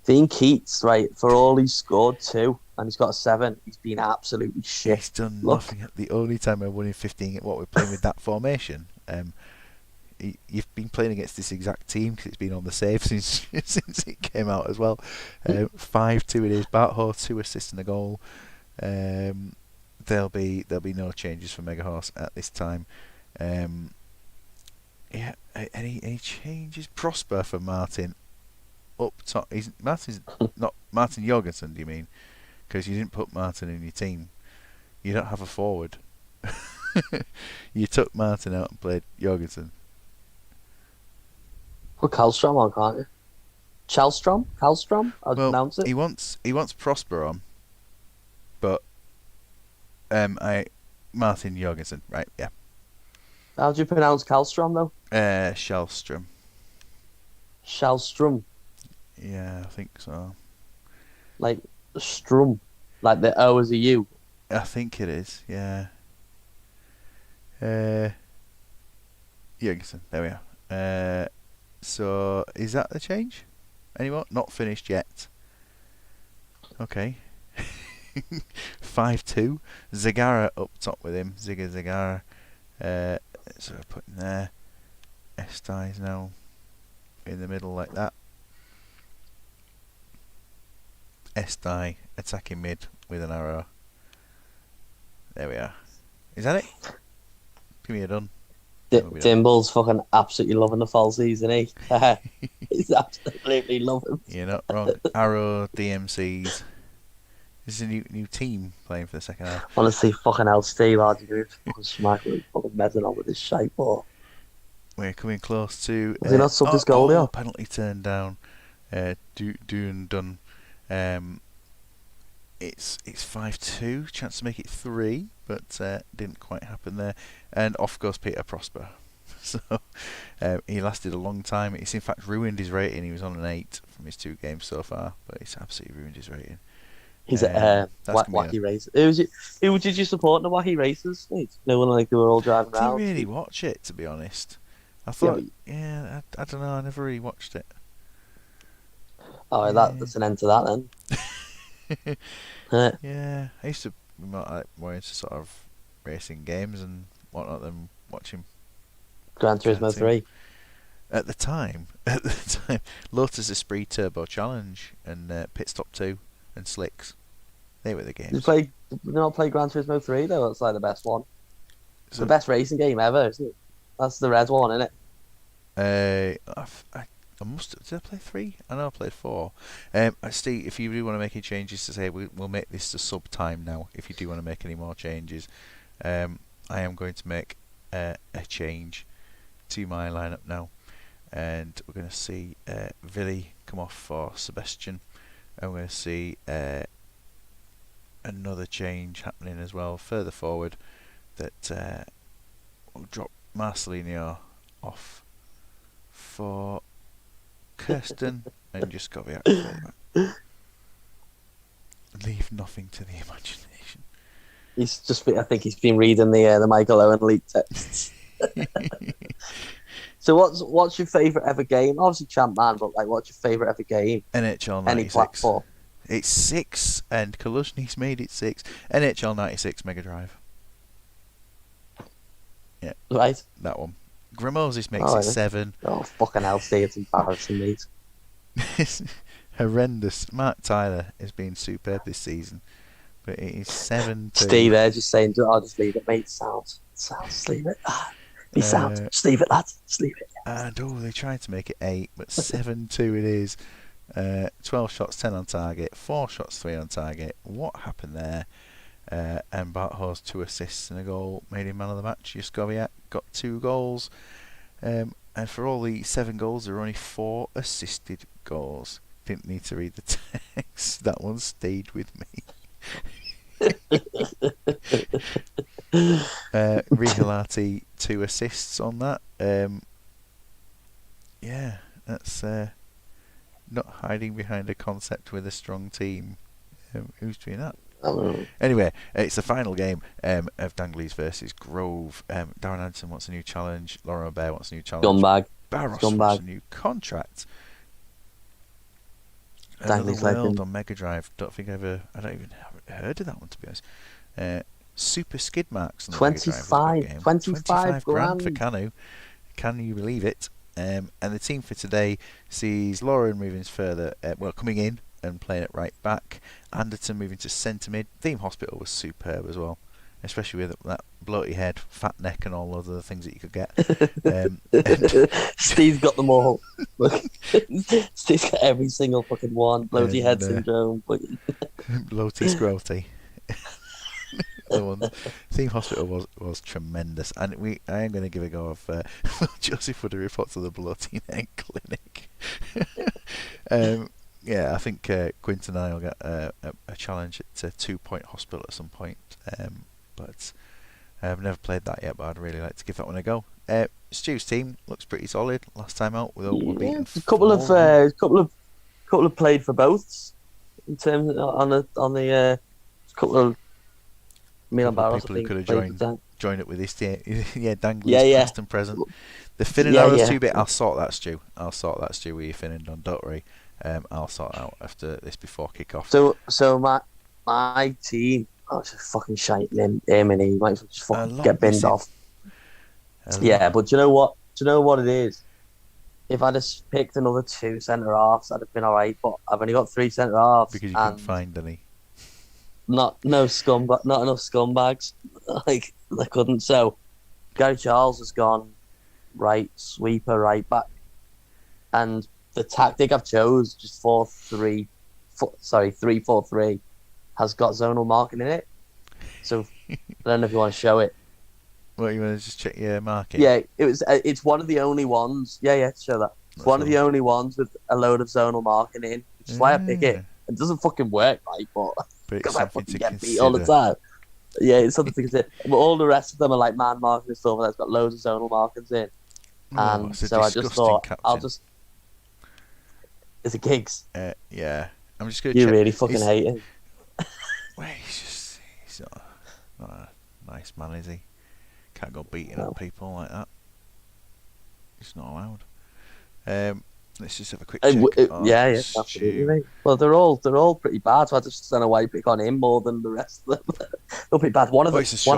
Speaker 2: Dean Keats, right, for all he's scored 2 and he's got a 7, he's been absolutely shit.
Speaker 1: He's done nothing. The only time I won in 15 what we're playing with that formation. You've been playing against this exact team because it's been on the save since it came out as well. 5-2 it is. Bart Ho 2 assists and a goal. there'll be no changes for Mega Horse at this time. Yeah, any changes? Prosper for Martin up top. Martin's not Martin Jorgensen. Do you mean? Because you didn't put Martin in your team. You don't have a forward. You took Martin out and played Jorgensen.
Speaker 2: Put Kallstrom on, can't you? Chalstrom? Kallstrom? I'll pronounce it.
Speaker 1: He wants Prosper on, but Martin Jorgensen, right? Yeah.
Speaker 2: How do you pronounce Kallstrom though?
Speaker 1: Shellstrom.
Speaker 2: Shellstrom.
Speaker 1: Yeah, I think so.
Speaker 2: Like strum. Like the O as a U.
Speaker 1: I think it is. Yeah. Jorgensen. There we are. So is that the change? Anymore? Not finished yet. Okay. 5-2. Zagara up top with him. Zagara. So we're putting there. Estai's now in the middle like that. Estai attacking mid with an arrow. There we are. Is that it? Give me a done.
Speaker 2: Dimble's fucking absolutely loving the falsies, isn't he? He's absolutely loving.
Speaker 1: You're not wrong. Arrow, DMCs. This is a new team playing for the second half.
Speaker 2: Honestly, fucking hell, Steve, how'd you do it? Fucking smack with fucking meddling on with this shape, or
Speaker 1: We're coming close to.
Speaker 2: has he not subbed his goal yet?
Speaker 1: Penalty turned down. Do and done. It's 5-2. Chance to make it 3, but didn't quite happen there. And off goes Peter Prosper. So he lasted a long time. It's in fact ruined his rating. He was on an 8 from his 2 games so far, but it's absolutely ruined his rating.
Speaker 2: He's wacky races. Who did you support in the wacky races? No one like they were all driving around.
Speaker 1: I didn't really watch it, to be honest. I thought, I don't know. I never really watched it.
Speaker 2: Oh, that's an end to that then.
Speaker 1: Yeah, I used to be more into sort of racing games and whatnot than watching
Speaker 2: Gran Turismo 3.
Speaker 1: At the time, Lotus Esprit Turbo Challenge and Pit Stop 2 and Slicks. They were the games.
Speaker 2: Did you not play Gran Turismo 3 though? That's like the best one. It's the best racing game ever, isn't it? That's the red one, isn't it?
Speaker 1: I did I play 3? I know I played 4. Steve, if you do want to make any changes to say we'll make this to sub time now. If you do want to make any more changes, I am going to make a change to my lineup now, and we're going to see Villy come off for Sebastian, and we're going to see another change happening as well further forward, that we'll drop Marcelino off for Kirsten and just go out fullback. Leave nothing to the imagination.
Speaker 2: I think he's been reading the Michael Owen leak texts. So what's your favourite ever game? Obviously Champ Man, but like what's your favourite ever game?
Speaker 1: NHL 96.
Speaker 2: Any platform.
Speaker 1: It's 6 and Kaluzhny's made it 6. NHL 96 Mega Drive. Yeah.
Speaker 2: Right.
Speaker 1: That one. Grimozis makes it 7.
Speaker 2: Oh fucking hell, Steve, it's embarrassing, mate.
Speaker 1: It's horrendous. Mark Tyler has been superb this season, but it is 7-2.
Speaker 2: Steve there just saying, "I'll just leave it, mate. Sounds, just leave it. Be sound. Just leave it, lad. Just leave it." Yeah.
Speaker 1: And they tried to make it 8, but 7-2 it is. 12 shots, 10 on target. 4 shots, 3 on target. What happened there? And Barthol's 2 assists and a goal made him man of the match. Yuskoviak got 2 goals. And for all the 7 goals, there were only 4 assisted goals. Didn't need to read the text. That one stayed with me. Regalati 2 assists on that. Yeah, that's not hiding behind a concept with a strong team. Who's doing that? Anyway, it's the final game of Dangley's versus Grove. Darren Anderson wants a new challenge. Laurent Robert wants a new challenge.
Speaker 2: Scumbag.
Speaker 1: Barros wants a new contract. Another World on Mega Drive. I don't even have heard of that one, to be honest. Super skid marks on the Mega Drive.
Speaker 2: 25
Speaker 1: grand for Canu. Can you believe it? And the team for today sees Lauren moving further, coming in and playing it right back. Anderton moving to centre mid. Theme Hospital was superb as well. especially with that bloated head, fat neck, and all those other things that you could get. And
Speaker 2: Steve's got them all. Look, Steve's got every single fucking one. Bloaty head
Speaker 1: and
Speaker 2: syndrome. But
Speaker 1: bloaty scroty. The ones. Theme Hospital was tremendous, and I am going to give a go of Joseph for the report to the bloaty neck clinic. Yeah, I think Quint and I will get a challenge at 2 Point Hospital at some point. But I've never played that yet, but I'd really like to give that one a go. Stu's team looks pretty solid. Last time out, we were beaten.
Speaker 2: a couple of played for both in terms on the couple of Milan Barros.
Speaker 1: People who could have joined it with this team. Yeah, Dangley's past and present. The Finn and
Speaker 2: Yeah,
Speaker 1: Arrows
Speaker 2: yeah.
Speaker 1: 2-bit. I'll sort that, Stu. I'll sort that, Stu, with your Finn and Don. Don't worry. I'll sort out after this before kick-off.
Speaker 2: So my team, oh, it's just fucking shite him and he might just fucking get binned off. Yeah, but do you know what? Do you know what it is? If I'd have picked another 2 centre halves, I'd have been alright. But I've only got 3 centre halves
Speaker 1: Because you couldn't find any.
Speaker 2: not enough scumbags. Like they couldn't. So Gary Charles has gone right sweeper, right back, and the tactic I've chose, just 3-4-3, has got zonal marking in it. So I don't know if you want to show it.
Speaker 1: Well, you want to just check your marking?
Speaker 2: Yeah, it's one of the only ones. Yeah, show that. It's one of the only ones with a load of zonal marking in, which is why I pick it. It doesn't fucking work, right? But because I fucking get beat all the time. Yeah, it's something to consider. But all the rest of them are like man marking and stuff, and that's got loads of zonal markings in. And so I just thought, Is it Giggs?
Speaker 1: Yeah. I'm just going to check.
Speaker 2: You really fucking hate him.
Speaker 1: Well, he's not a nice man, is he? Can't go beating up people like that. It's not allowed. Let's just have a quick check.
Speaker 2: Yeah, absolutely. Mate. Well, they're all pretty bad. So I just don't know why you pick on him more than the rest of them. They're pretty bad. One of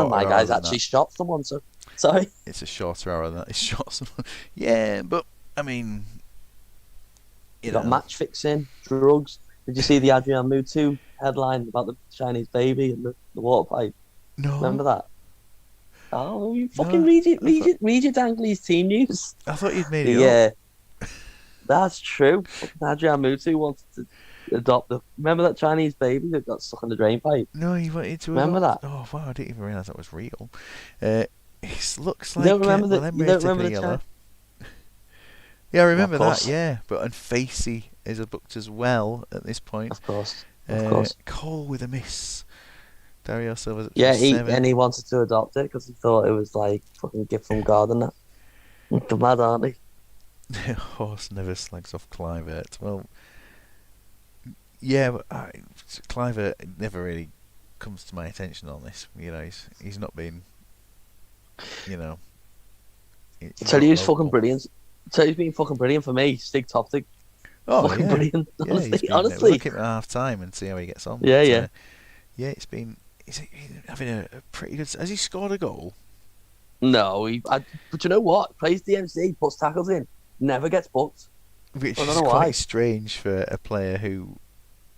Speaker 2: my guys actually shot someone. So sorry.
Speaker 1: It's a shorter arrow than that. He shot someone. Yeah, but I mean,
Speaker 2: you got match fixing, drugs. Did you see the Adrian Mutu headline about the Chinese baby and the water pipe?
Speaker 1: No.
Speaker 2: Remember that? Oh, you fucking read your Dangley's team news.
Speaker 1: I thought you'd made it up.
Speaker 2: Yeah, that's true. Adrian Mutu wanted to adopt remember that Chinese baby that got stuck in the drain pipe?
Speaker 1: No, he wanted to
Speaker 2: remember that?
Speaker 1: Oh wow, I didn't even realise that was real. It looks like
Speaker 2: you don't remember the
Speaker 1: Yeah, I remember that. Yeah, and Facey is booked as well at this point.
Speaker 2: Of course.
Speaker 1: Cole with a miss. Dario Silva's at
Speaker 2: he wanted to adopt it because he thought it was like fucking gift from God and that. They're mad, aren't they?
Speaker 1: Horse never slags off Clivert. Well, yeah, but Clivert never really comes to my attention on this. You know, he's not been. You know.
Speaker 2: Tell you he's fucking brilliant. Tell you he's been fucking brilliant for me. Stig Toptic.
Speaker 1: Oh,
Speaker 2: fucking brilliant. Honestly,
Speaker 1: We'll keep him at half time and see how he gets on.
Speaker 2: Yeah.
Speaker 1: It's been. He's having a pretty good. Has he scored a goal?
Speaker 2: No, but you know what? Plays DMC, puts tackles in, never gets booked.
Speaker 1: Which is quite strange for a player who,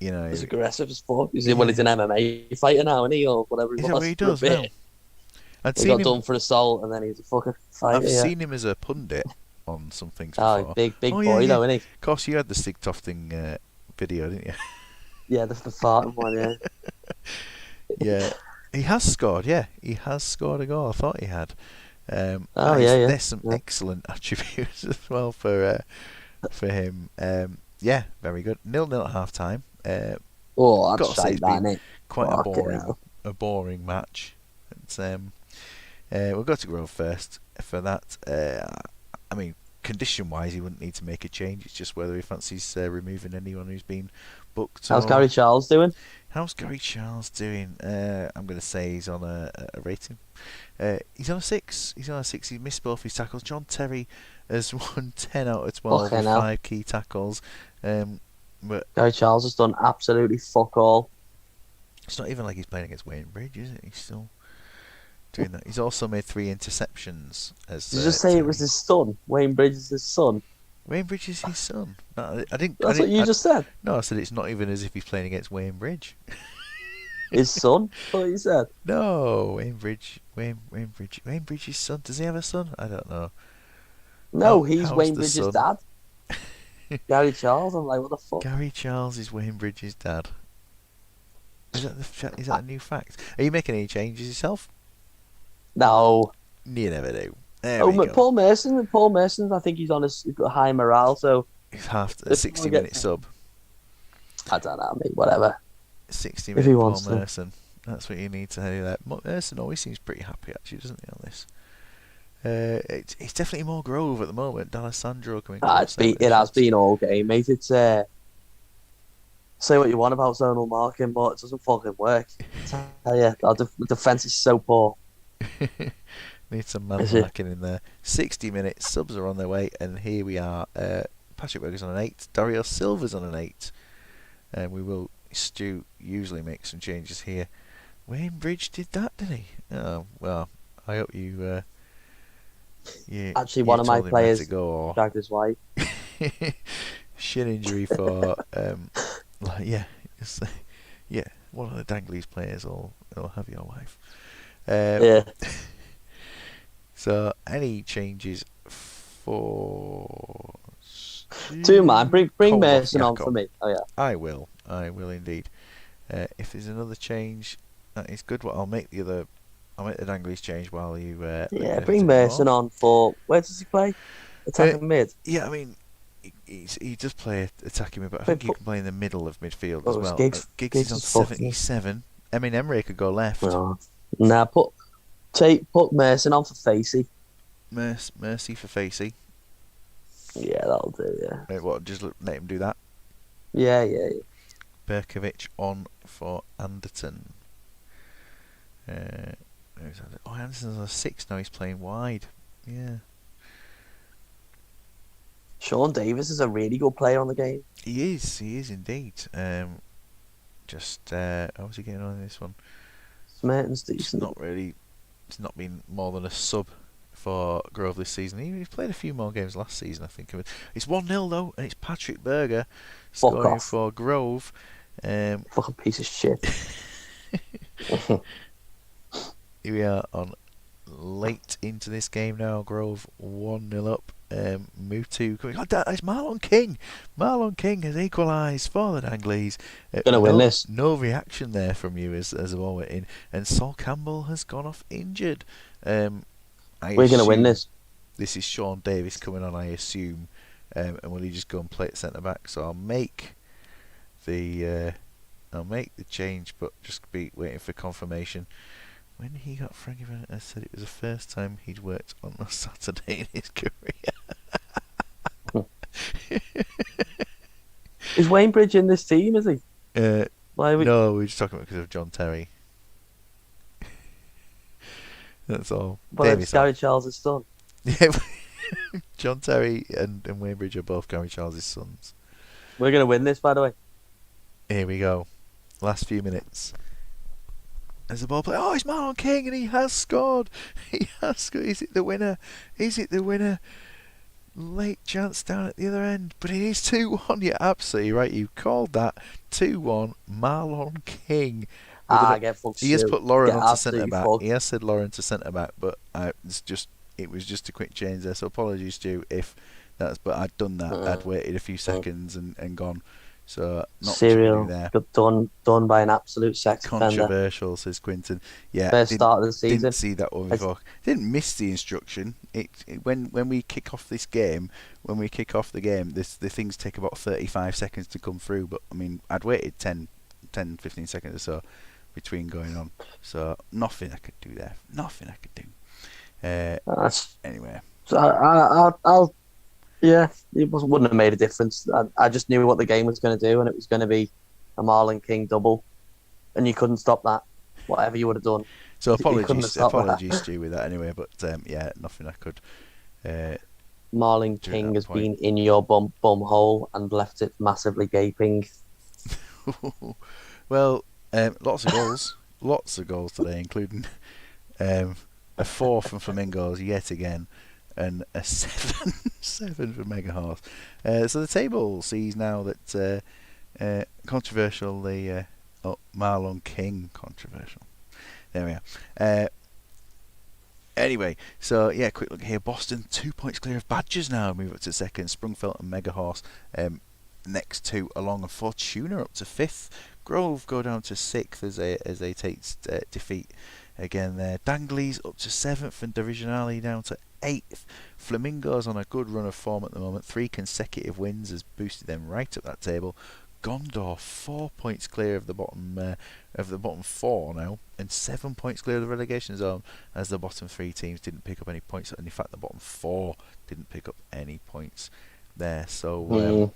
Speaker 1: you know,
Speaker 2: is aggressive as fuck. He's an MMA fighter now, isn't he, or whatever he was?
Speaker 1: Is that what he does now?
Speaker 2: He got done for assault, and then he's a fucking fighter.
Speaker 1: I've seen him as a pundit on some things before.
Speaker 2: Oh, big boy though, isn't he?
Speaker 1: Of course, you had the Stig Tofting video, didn't you?
Speaker 2: Yeah, the farting one, yeah.
Speaker 1: Yeah, he has scored. Yeah, he has scored a goal. I thought he had. There's some excellent attributes as well for him. Yeah, very good. 0-0 at half time.
Speaker 2: I'd say that,
Speaker 1: quite a boring match. We'll go to Grove first for that. I mean, condition-wise, he wouldn't need to make a change. It's just whether he fancies removing anyone who's been booked.
Speaker 2: How's Gary Charles doing?
Speaker 1: I'm going to say he's on a rating. He's on a 6. He missed both his tackles. John Terry has won 10 out of 12 with 5 key tackles. But
Speaker 2: Gary Charles has done absolutely fuck all.
Speaker 1: It's not even like he's playing against Wayne Bridge, is it? He's still doing that. He's also made 3 interceptions. Did
Speaker 2: you just say it was his son? Wayne Bridge is his son?
Speaker 1: Wayne Bridge is his son. No, I didn't.
Speaker 2: That's what you just said.
Speaker 1: No, I said it's not even as if he's playing against Wayne Bridge.
Speaker 2: His son? What you said?
Speaker 1: No, Wayne Bridge's son. Does he have a son? I don't know.
Speaker 2: No, he's
Speaker 1: How's
Speaker 2: Wayne
Speaker 1: the
Speaker 2: Bridges'
Speaker 1: son?
Speaker 2: dad. Gary Charles. I'm like, what the fuck?
Speaker 1: Gary Charles is Wayne Bridge's dad. Is that a new fact? Are you making any changes yourself?
Speaker 2: No.
Speaker 1: You never do. There
Speaker 2: Oh,
Speaker 1: we go.
Speaker 2: Paul Mason. Paul Mason. I think he's got high morale. So
Speaker 1: It's half a
Speaker 2: if he want to get,
Speaker 1: 60-minute sub.
Speaker 2: I don't know, mate. Whatever.
Speaker 1: 60
Speaker 2: If he
Speaker 1: minute Paul
Speaker 2: wants to.
Speaker 1: Merson. That's what you need to do there. Merson always seems pretty happy, actually, doesn't he, on this? It's definitely more Grove at the moment. D'Alessandro coming close.
Speaker 2: It has been all game, mate. It's say what you want about zonal marking, but it doesn't fucking work. I tell you, the defense is so poor.
Speaker 1: Need some man
Speaker 2: Is it?
Speaker 1: marking in there. 60 minutes, subs are on their way, and here we are. Patrick Berger's on an 8, Dario Silva's on an 8. And we will, Stu usually make some changes here. Wayne Bridge did that, did he? Oh, well, I hope you
Speaker 2: Actually,
Speaker 1: you
Speaker 2: one of my
Speaker 1: told him where
Speaker 2: players
Speaker 1: to go, or
Speaker 2: dragged his wife.
Speaker 1: shin injury for yeah, yeah, one of the Danglies players will have your wife.
Speaker 2: Yeah.
Speaker 1: So any changes for
Speaker 2: Two man, bring
Speaker 1: Koloff,
Speaker 2: Mason on for
Speaker 1: Jakob?
Speaker 2: me. Oh yeah.
Speaker 1: I will indeed. If there's another change, that is good. I'll make the Danglies change while you
Speaker 2: Yeah,
Speaker 1: look
Speaker 2: bring
Speaker 1: at it
Speaker 2: Mason
Speaker 1: more.
Speaker 2: on for where does he play? Attacking mid.
Speaker 1: Yeah, I mean, he does play attacking mid, but I
Speaker 2: But
Speaker 1: think he can play in the middle of midfield as
Speaker 2: it's
Speaker 1: well.
Speaker 2: Giggs.
Speaker 1: Giggs is
Speaker 2: Giggs
Speaker 1: on
Speaker 2: is fucked.
Speaker 1: 77. Emre could go left.
Speaker 2: No. Nah, put Mason on for Facey.
Speaker 1: Mercy for Facey.
Speaker 2: Yeah, that'll do. Yeah.
Speaker 1: What? Just let him do that.
Speaker 2: Yeah.
Speaker 1: Berkovic on for Anderton. Anderton's on a 6 now. He's playing wide. Yeah.
Speaker 2: Sean Davis is a really good player on the game.
Speaker 1: He is indeed. How's he getting on in this one?
Speaker 2: Smerton's decent.
Speaker 1: It's not been more than a sub for Grove this season. He's played a few more games last season, I think. It's 1-0 though, and it's Patrick Berger scoring for Grove.
Speaker 2: Fucking piece of shit.
Speaker 1: Here we are on late into this game now. Grove 1-0 up. Mutu coming. Oh, it's Marlon King. Marlon King has equalised for the Danglies.
Speaker 2: Gonna win this.
Speaker 1: No reaction there from you as a ball went in. And Sol Campbell has gone off injured. We're
Speaker 2: gonna win this.
Speaker 1: This is Sean Davis coming on, I assume. And will he just go and play at centre back? So I'll make the change, but just be waiting for confirmation. When he got Frankie Bennett, said it was the first time he'd worked on a Saturday in his career.
Speaker 2: Is Wayne Bridge in this team? Is he?
Speaker 1: No, we're just talking about because of John Terry. That's all.
Speaker 2: But it's Gary Charles' son.
Speaker 1: Yeah, John Terry and Wayne Bridge are both Gary Charles' sons.
Speaker 2: We're gonna win this, by the way.
Speaker 1: Here we go. Last few minutes. There's a ball play. Oh, it's Marlon King, and he has scored. He has scored. Is it the winner? Is it the winner? Late chance down at the other end, but it is 2-1. You're absolutely right. You called that 2-1. Marlon King.
Speaker 2: Get fucked.
Speaker 1: He has put Lauren onto centre back.
Speaker 2: Fucked.
Speaker 1: He has said Lauren to centre back, but it was just a quick change there. So apologies, Stu, if that's. But I'd done that. I'd waited a few seconds and gone. So not
Speaker 2: Serial
Speaker 1: there.
Speaker 2: got done by an absolute sex
Speaker 1: Controversial,
Speaker 2: offender.
Speaker 1: says Quinton. Yeah,
Speaker 2: First start of the season.
Speaker 1: Didn't see that one before. Didn't miss the instruction. When we kick off this game, the things take about 35 seconds to come through. But I mean, I'd waited 10, 15 seconds or so between going on. So nothing I could do there. Nothing I could do. Anyway.
Speaker 2: So I'll. Yeah, wouldn't have made a difference. I just knew what the game was going to do, and it was going to be a Marlon King double, and you couldn't stop that. Whatever you would have done.
Speaker 1: So apologies, Stu, with that anyway. But yeah, nothing I could.
Speaker 2: Marlon King has been in your bum hole and left it massively gaping.
Speaker 1: Well, lots of goals today, including a 4 from Flamingos yet again. And a 7 for Mega Horse. So the table sees now that controversial. The Oh, Marlon King, controversial. There we are. Anyway, so yeah, quick look here. Boston 2 points clear of Badgers now. Move up to second. Sprungfelt and Megahorse next two, along, and Fortuna up to fifth. Grove go down to sixth as they take defeat again there. Dangley's up to seventh, and Divisionale down to eighth. Flamingos on a good run of form at the moment. 3 consecutive wins has boosted them right up that table. Gondor 4 points clear of the bottom 4 now, and 7 points clear of the relegation zone, as the bottom 3 teams didn't pick up any points, and in fact the bottom 4 didn't pick up any points there. So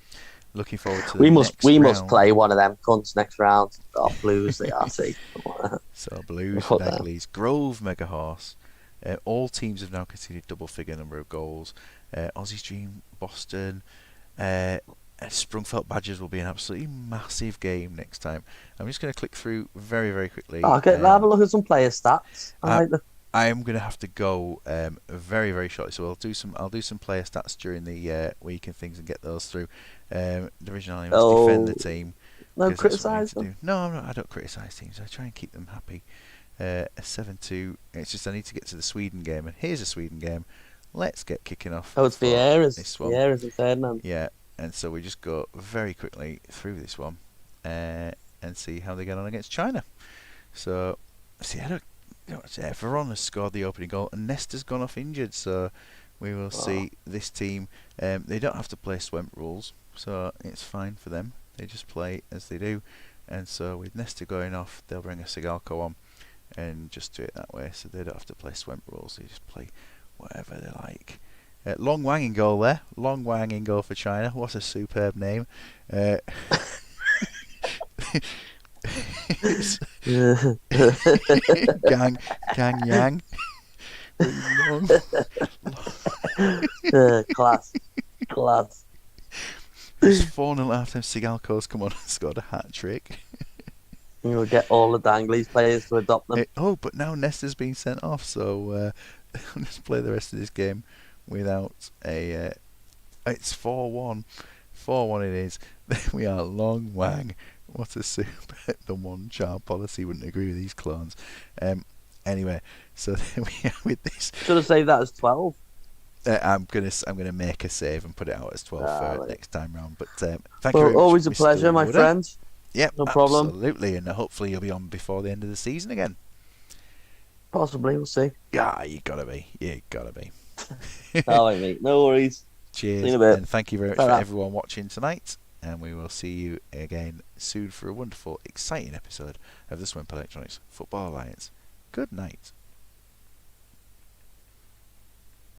Speaker 1: looking forward to the next round.
Speaker 2: We must play one of them cunts next round. Oh, Blues, the RT.
Speaker 1: So Blues for Dangley's, Grove, Megahorse. All teams have now conceded double-figure number of goals. Aussie's Dream, Boston. Sprungfelt Badgers will be an absolutely massive game next time. I'm just going to click through very, very quickly.
Speaker 2: Okay, have a look at some player stats.
Speaker 1: I am going to have to go very, very shortly, so I'll do some player stats during the week and things and get those through. Divisional must defend the team.
Speaker 2: No, criticise them.
Speaker 1: No, I don't criticise teams. I try and keep them happy. A 7-2. It's just I need to get to the Sweden game, and here's a Sweden game. Let's get kicking off.
Speaker 2: Oh, it's Vieira's.
Speaker 1: This one.
Speaker 2: Vieira's in Ferdinand.
Speaker 1: Yeah. And so we just go very quickly through this one and see how they get on against China. So, see, Veron has scored the opening goal, and Nesta's gone off injured. So we will see this team. They don't have to play Swemp rules, so it's fine for them. They just play as they do. And so with Nesta going off, they'll bring a Sigalko on and just do it that way. So they don't have to play Swemp rules. They just play whatever they like. Long Wang in goal there. Long Wang in goal for China. What a superb name. Gang Yang.
Speaker 2: Class.
Speaker 1: It's 4-0 after Sigalko's come on and scored a hat-trick.
Speaker 2: You'll get all the Dangley's players to adopt them.
Speaker 1: But now Nesta's been sent off, so they'll just play the rest of this game without a... it's 4-1. 4-1 it is. We are Long Wang. What a super... The one-child policy wouldn't agree with these clones. Anyway, so there we are with this.
Speaker 2: Should have saved that as 12.
Speaker 1: I'm gonna make a save and put it out as 12 for next time round. But thank you very much.
Speaker 2: Always a pleasure, my friend.
Speaker 1: Yep,
Speaker 2: no problem.
Speaker 1: Absolutely, and hopefully you'll be on before the end of the season again.
Speaker 2: Possibly, we'll see.
Speaker 1: Yeah, you gotta be.
Speaker 2: All right, mate. No worries.
Speaker 1: Cheers,
Speaker 2: See you in a bit.
Speaker 1: and thank you very much for everyone watching tonight. And we will see you again soon for a wonderful, exciting episode of the Swemp Electronics Football Alliance. Good night.